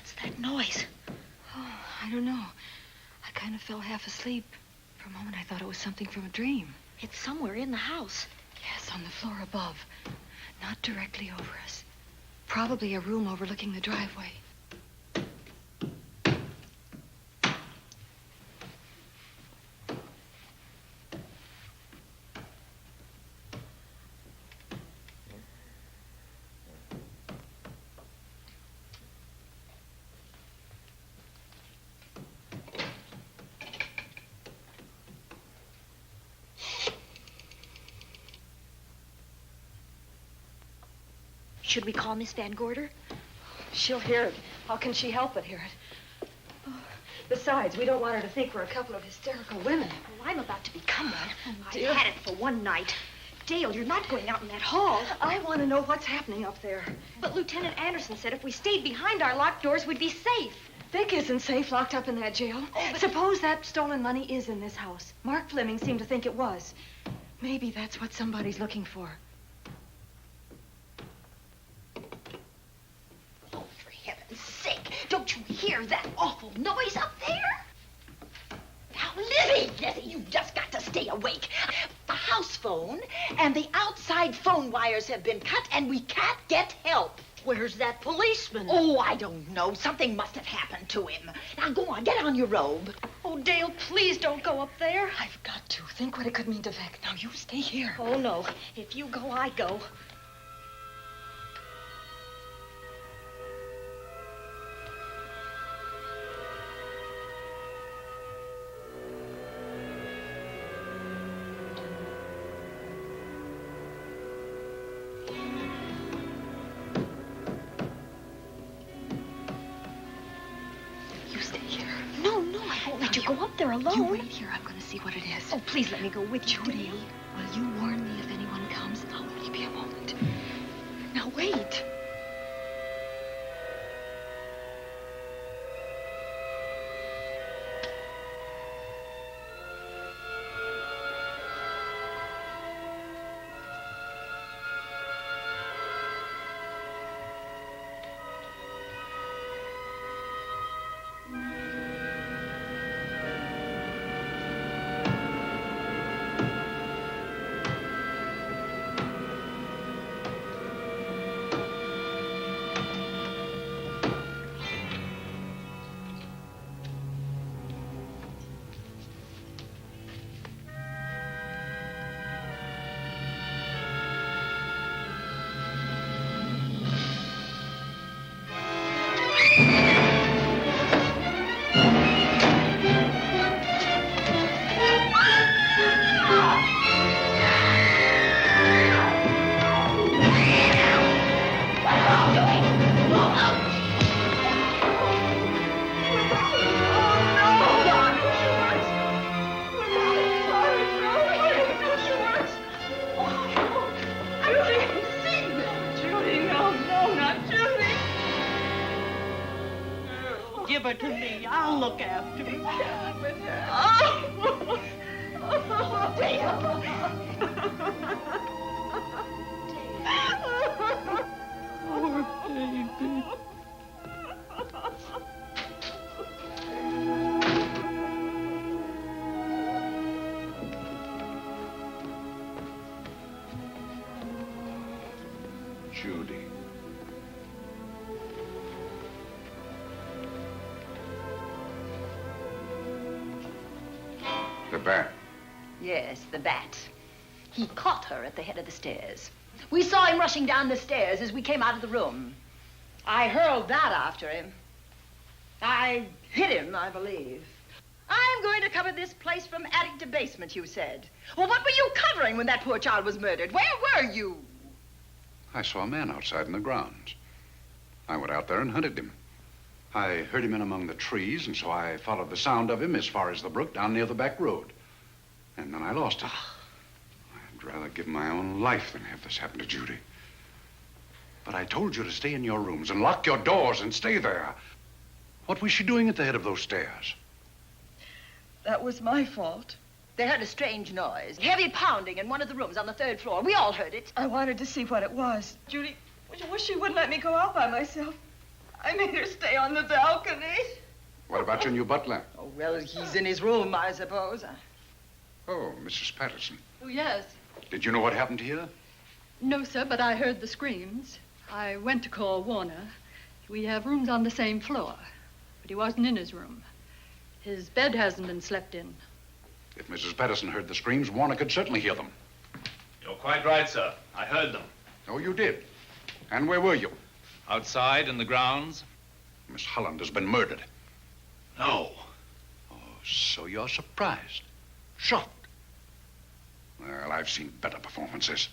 What's that noise? Oh, I don't know. I kind of fell half asleep. For a moment, I thought it was something from a dream. It's somewhere in the house. Yes, on the floor above. Not directly over us. Probably a room overlooking the driveway. Should we call Miss Van Gorder? She'll hear it. How can she help but hear it? Oh, besides, we don't want her to think we're a couple of hysterical women. Well, I'm about to become one. Oh, I dear. had it for one night. Dale, you're not going out in that hall. I want to know what's happening up there. But Lieutenant Anderson said if we stayed behind our locked doors, we'd be safe. Vic isn't safe locked up in that jail. Oh, but suppose that stolen money is in this house. Mark Fleming seemed to think it was. Maybe that's what somebody's looking for. Oh, for heaven's sake, don't you hear that awful noise up there? Now, Lizzie, you've just got to stay awake. The house phone and the outside phone wires have been cut, and we can't get help. Where's that policeman? Oh, I don't know. Something must have happened to him. Now, go on, get on your robe. Oh, Dale, please don't go up there. I've got to. Think what it could mean to Vic. Now, you stay here. Oh, no. If you go, I go. You stay here. No, I won't let you go up there alone. You wait here. I'm going to see what it is. Oh, please let me go with you, Judy, Dale. will you warn me if anyone comes? I'll only be a moment. Now, wait. Give her to me. I'll look after her. Poor baby. Judy. The bat. Yes, the bat. He caught her at the head of the stairs. We saw him rushing down the stairs as we came out of the room. I hurled that after him. I hit him, I believe. I'm going to cover this place from attic to basement, you said. Well, what were you covering when that poor child was murdered? Where were you? I saw a man outside in the grounds. I went out there and hunted him. I heard him in among the trees, and so I followed the sound of him as far as the brook down near the back road. And then I lost him. I'd rather give my own life than have this happen to Judy. But I told you to stay in your rooms and lock your doors and stay there. What was she doing at the head of those stairs? That was my fault. They heard a strange noise, heavy pounding in one of the rooms on the 3rd floor. We all heard it. I wanted to see what it was. Judy, I wish she wouldn't let me go out by myself. I made her stay on the balcony. What about your new butler? Oh, well, he's in his room, I suppose. Oh, Mrs. Patterson. Oh, yes. Did you know what happened here? No, sir, but I heard the screams. I went to call Warner. We have rooms on the same floor, but he wasn't in his room. His bed hasn't been slept in. If Mrs. Patterson heard the screams, Warner could certainly hear them. You're quite right, sir. I heard them. Oh, you did? And where were you? Outside in the grounds. Miss Holland has been murdered. No. Oh, so you're surprised. Shocked. Well, I've seen better performances.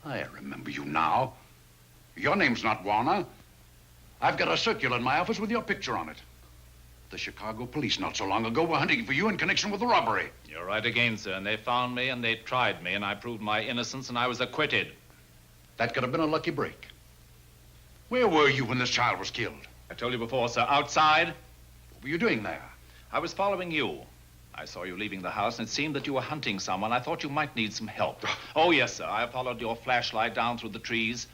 I remember you now. Your name's not Warner. I've got a circular in my office with your picture on it. The Chicago police not so long ago were hunting for you in connection with the robbery. You're right again, sir. And they found me and they tried me and I proved my innocence and I was acquitted. That could have been a lucky break. Where were you when this child was killed? I told you before, sir. Outside. What were you doing there? I was following you. I saw you leaving the house and it seemed that you were hunting someone. I thought you might need some help. Oh, yes, sir. I followed your flashlight down through the trees.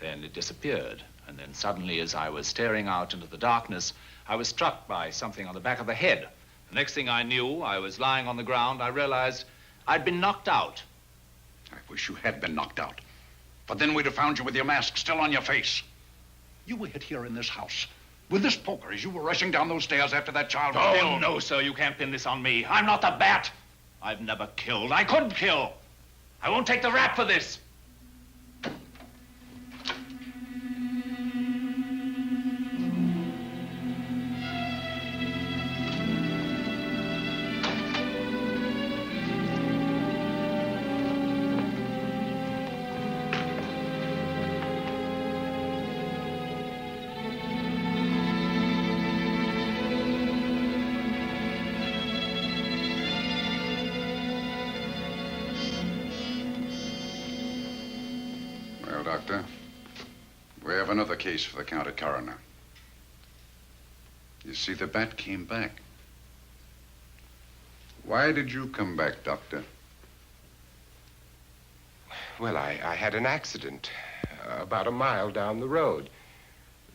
Then it disappeared. And then suddenly, as I was staring out into the darkness, I was struck by something on the back of the head. The next thing I knew, I was lying on the ground. I realized I'd been knocked out. I wish you had been knocked out. But then we'd have found you with your mask still on your face. You were hit here in this house with this poker as you were rushing down those stairs after that child was killed. Oh, no, sir. You can't pin this on me. I'm not the bat. I've never killed. I couldn't kill. I won't take the rap for this. Doctor. We have another case for the county coroner. You see, the bat came back. Why did you come back, Doctor? Well, I had an accident about a mile down the road.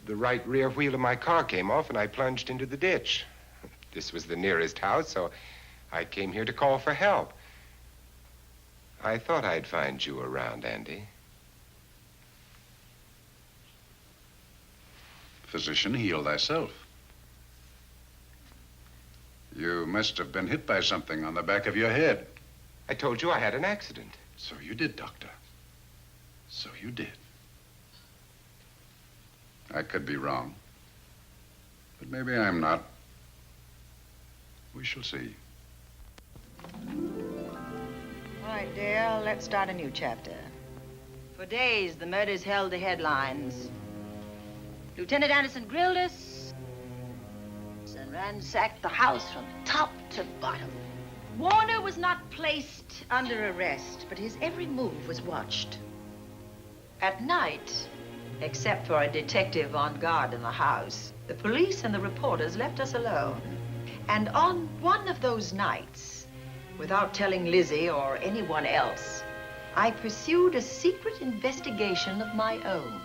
The right rear wheel of my car came off and I plunged into the ditch. This was the nearest house, so I came here to call for help. I thought I'd find you around, Andy. Physician, heal thyself. You must have been hit by something on the back of your head. I told you I had an accident. So you did, Doctor. So you did. I could be wrong. But maybe I'm not. We shall see. All right, dear, let's start a new chapter. For days, the murders held the headlines. Lieutenant Anderson grilled us and ransacked the house from top to bottom. Warner was not placed under arrest, but his every move was watched. At night, except for a detective on guard in the house, the police and the reporters left us alone. And on one of those nights, without telling Lizzie or anyone else, I pursued a secret investigation of my own.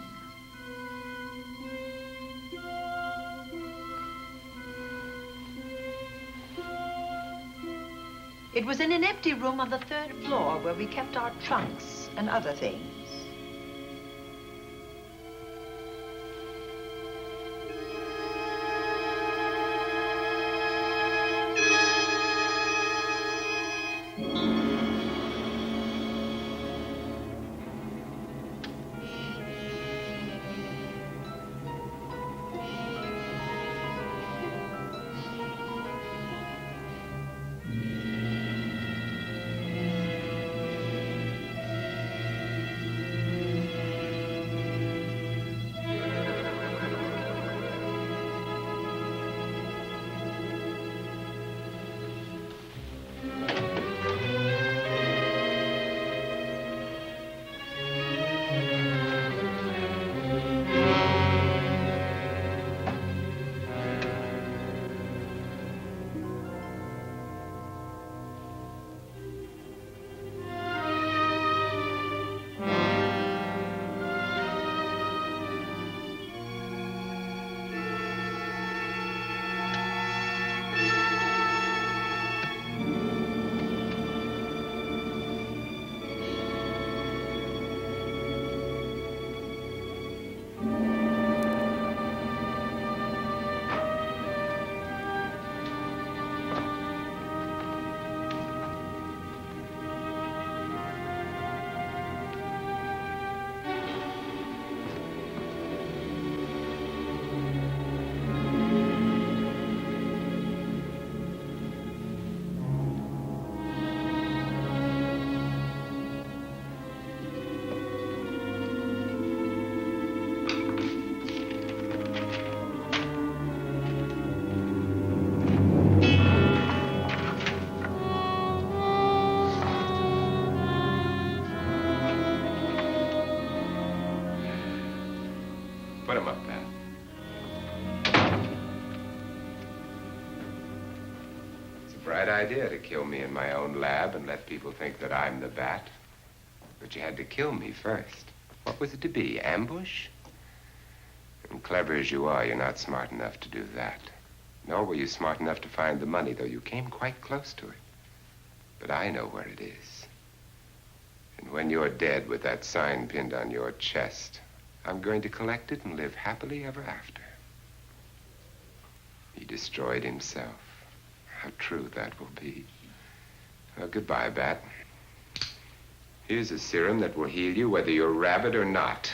It was in an empty room on the 3rd floor where we kept our trunks and other things. Put him up, Pat. It's a bright idea to kill me in my own lab and let people think that I'm the bat. But you had to kill me first. What was it to be, ambush? And clever as you are, you're not smart enough to do that. Nor were you smart enough to find the money, though you came quite close to it. But I know where it is. And when you're dead with that sign pinned on your chest, I'm going to collect it and live happily ever after. He destroyed himself. How true that will be. Well, goodbye, Bat. Here's a serum that will heal you whether you're rabid or not.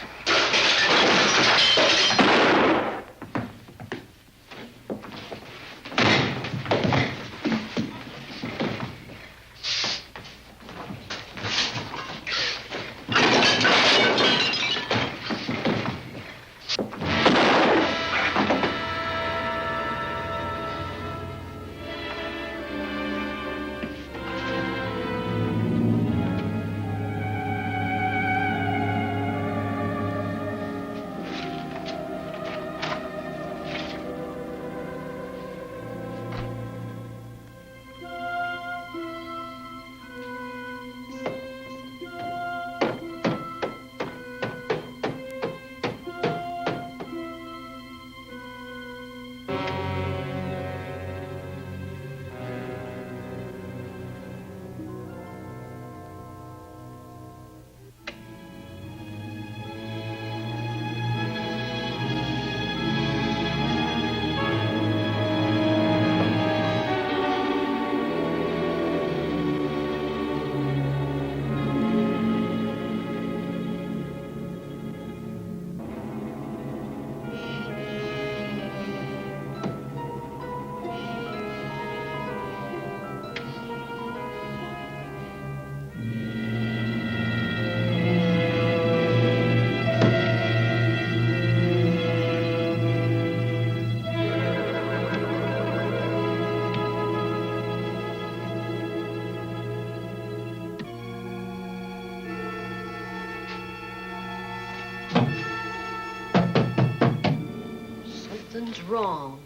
Something's wrong.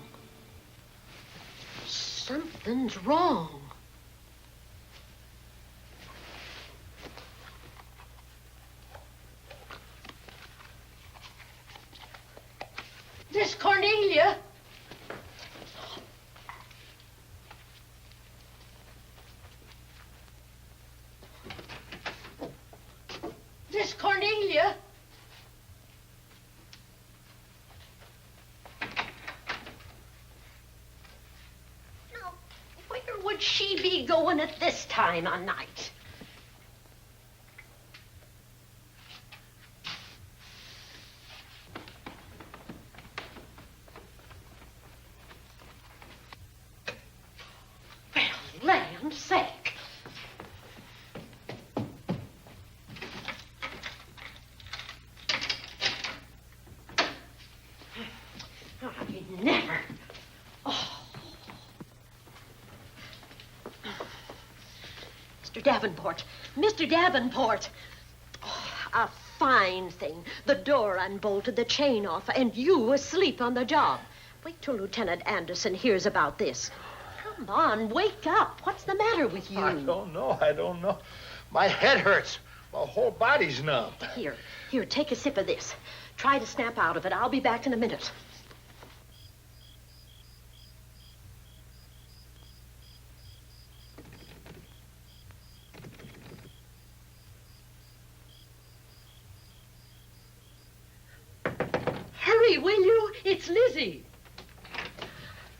Something's wrong. Miss Cornelia. Miss Cornelia. Where would she be going at this time of night? Well, land's sake. Oh, I'd never. Mr. Davenport. Mr. Davenport. Oh, a fine thing. The door unbolted, the chain off, and you asleep on the job. Wait till Lieutenant Anderson hears about this. Come on, wake up. What's the matter with you? I don't know. My head hurts. My whole body's numb. Here, take a sip of this. Try to snap out of it. I'll be back in a minute. Hurry, will you? It's Lizzie.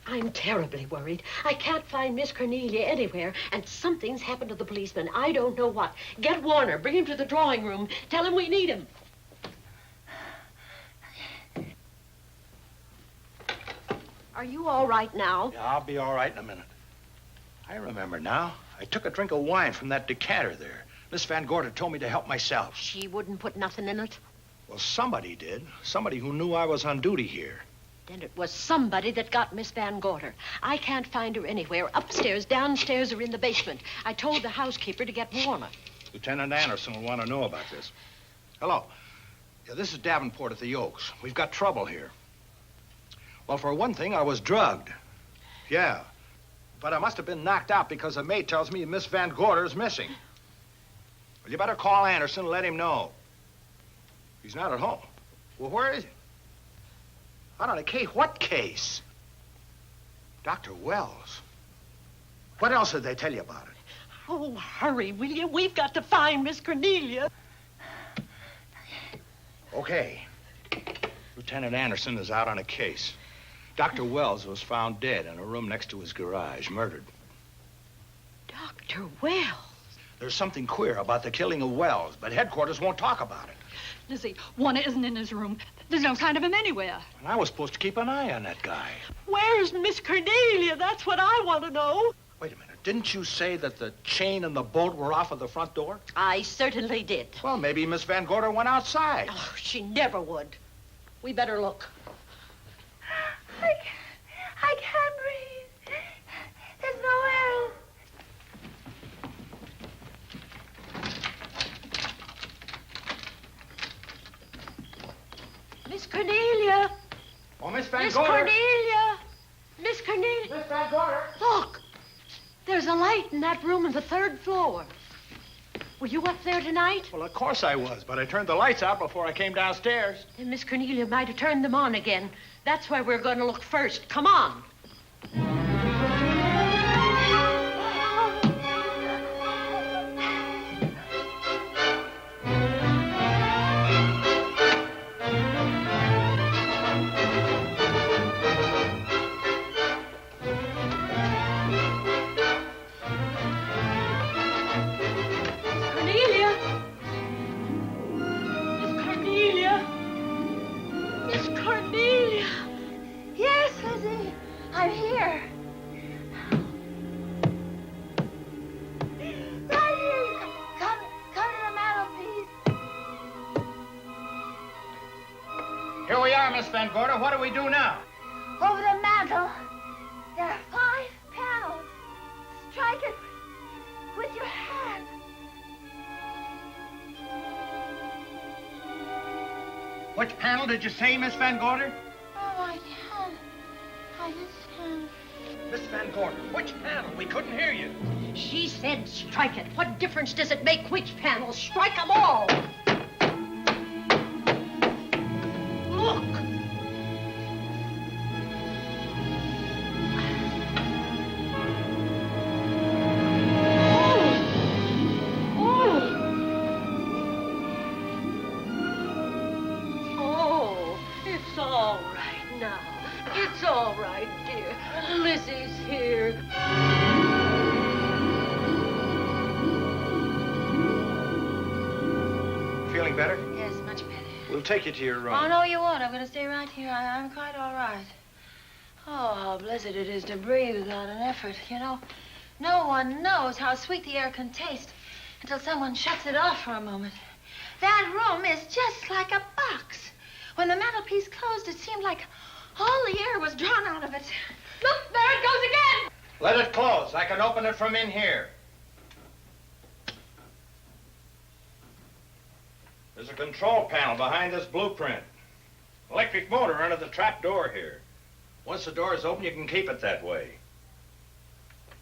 I'm terribly worried. I can't find Miss Cornelia anywhere, and something's happened to the policeman. I don't know what. Get Warner. Bring him to the drawing room. Tell him we need him. Are you all right now? Yeah, I'll be all right in a minute. I remember now. I took a drink of wine from that decanter there. Miss Van Gorder told me to help myself. She wouldn't put nothing in it? Well, somebody did. Somebody who knew I was on duty here. Then it was somebody that got Miss Van Gorder. I can't find her anywhere. Upstairs, downstairs, or in the basement. I told the housekeeper to get Warner. Lieutenant Anderson will want to know about this. Hello. Yeah, this is Davenport at the Oaks. We've got trouble here. Well, for one thing, I was drugged. Yeah. But I must have been knocked out because the maid tells me Miss Van Gorder is missing. Well, you better call Anderson and let him know. He's not at home. Well, where is he? Out on a case? What case? Dr. Wells. What else did they tell you about it? Oh, hurry, will you? We've got to find Miss Cornelia. Okay. Lieutenant Anderson is out on a case. Dr. Wells was found dead in a room next to his garage, murdered. Dr. Wells? There's something queer about the killing of Wells, but headquarters won't talk about it. Lizzie, Warner isn't in his room. There's no sign of him anywhere. And I was supposed to keep an eye on that guy. Where's Miss Cornelia? That's what I want to know. Wait a minute. Didn't you say that the chain and the bolt were off of the front door? I certainly did. Well, maybe Miss Van Gorder went outside. Oh, she never would. We better look. I can't breathe. There's no air. Miss Cornelia. Oh, Miss Van Miss Gorder. Cornelia. Miss Cornelia. Miss Van Gorder. Look. There's a light in that room on the 3rd floor. Were you up there tonight? Well, of course I was, but I turned the lights out before I came downstairs. Then Miss Cornelia might have turned them on again. That's why we're going to look first. Come on. I'm here. Right here. Come to the mantelpiece. Here we are, Miss Van Gorder. What do we do now? Over the mantel, there are 5 panels. Strike it with your hand. Which panel did you say, Miss Van Gorder? Oh, I can't. I just can't. Miss Van Gorder, which panel? We couldn't hear you. She said strike it. What difference does it make which panel? Strike them all. Look. Oh, it's all right now. It's all right, dear. Lizzie's here. Feeling better? Yes, much better. We'll take you to your room. Oh, no, you won't. I'm going to stay right here. I'm quite all right. Oh, how blessed it is to breathe without an effort. You know, no one knows how sweet the air can taste until someone shuts it off for a moment. That room is just like a box. When the mantelpiece closed, it seemed like all the air was drawn out of it. Look, there it goes again! Let it close. I can open it from in here. There's a control panel behind this blueprint. Electric motor under the trap door here. Once the door is open, you can keep it that way.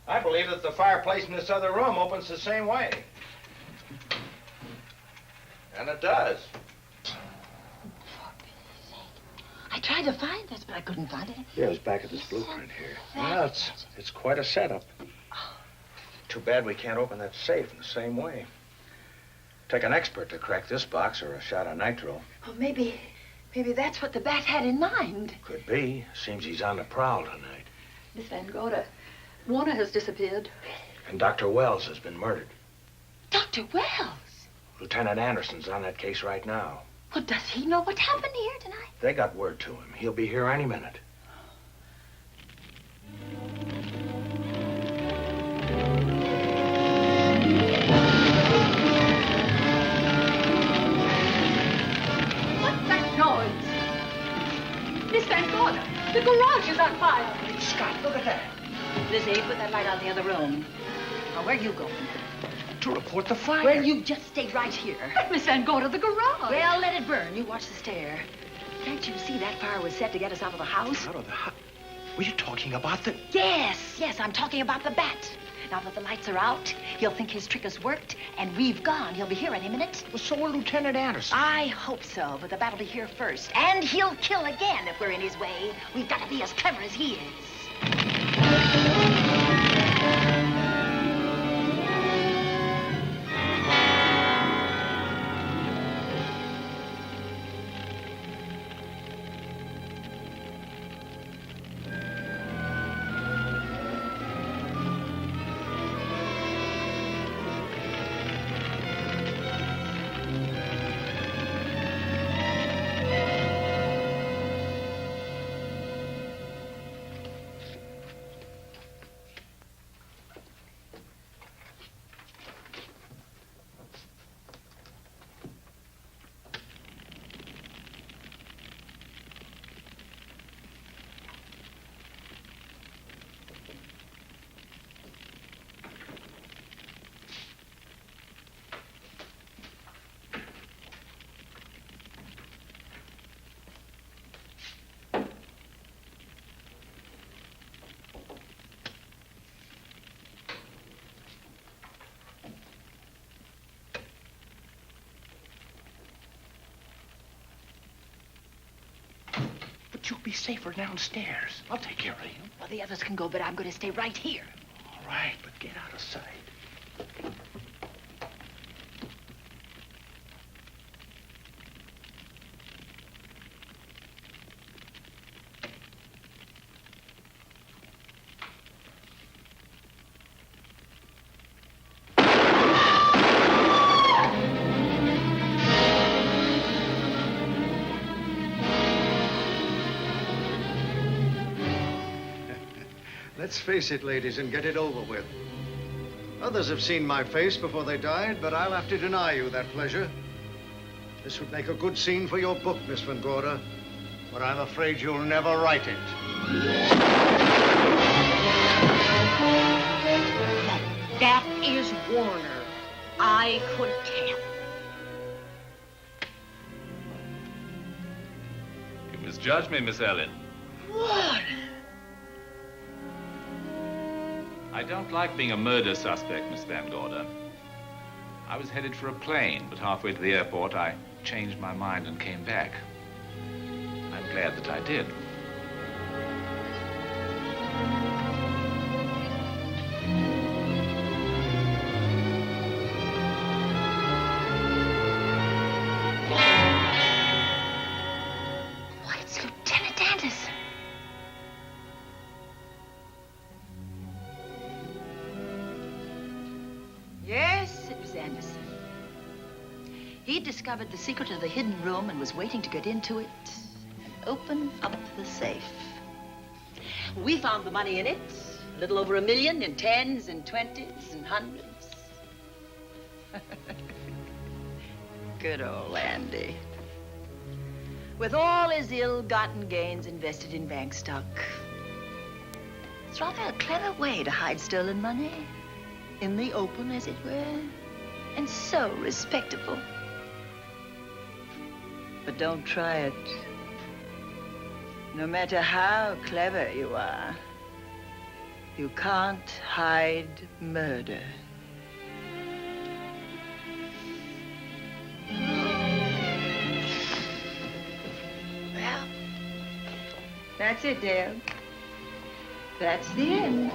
I believe that the fireplace in this other room opens the same way. And it does. I tried to find this, but I couldn't find it. Yeah, it's back at this blueprint here. Well, it's quite a setup. Too bad we can't open that safe in the same way. Take an expert to crack this box or a shot of nitro. Well, maybe that's what the bat had in mind. Could be. Seems he's on the prowl tonight. Miss Van Gorder, Warner has disappeared. And Dr. Wells has been murdered. Dr. Wells? Lieutenant Anderson's on that case right now. Well, does he know what happened here tonight? They got word to him. He'll be here any minute. What's that noise? Miss Van Gorder, the garage is on fire. Scott, look at that. Lizzie, put that light out in the other room. Now, where are you going? To report the fire. Well, you just stay right here. Miss Van Gorder, the garage. Well, let it burn. You watch the stair. Can't you see that fire was set to get us out of the house? Out of the house? Were you talking about the... Yes, I'm talking about the bat. Now that the lights are out, he'll think his trick has worked, and we've gone. He'll be here any minute. Well, so will Lieutenant Anderson. I hope so, but the bat will be here first. And he'll kill again if we're in his way. We've got to be as clever as he is. But you'll be safer downstairs. I'll take care of you. Well, the others can go, but I'm going to stay right here. All right, but get out of sight. Let's face it, ladies, and get it over with. Others have seen my face before they died, but I'll have to deny you that pleasure. This would make a good scene for your book, Miss Van Gorder, but I'm afraid you'll never write it. That is Warner. I could tell. You misjudged me, Miss Ellen. Warner! I don't like being a murder suspect, Miss Van Gorder. I was headed for a plane, but halfway to the airport, I changed my mind and came back. I'm glad that I did. Why, it's Lieutenant Anderson. Yes, it was Anderson. He discovered the secret of the hidden room and was waiting to get into it and open up the safe. We found the money in it, a little over $1 million in tens and twenties and hundreds. Good old Andy. With all his ill-gotten gains invested in bank stock. It's rather a clever way to hide stolen money. In the open, as it were, and so respectable. But don't try it. No matter how clever you are, you can't hide murder. Well, that's it, Dale. That's the end.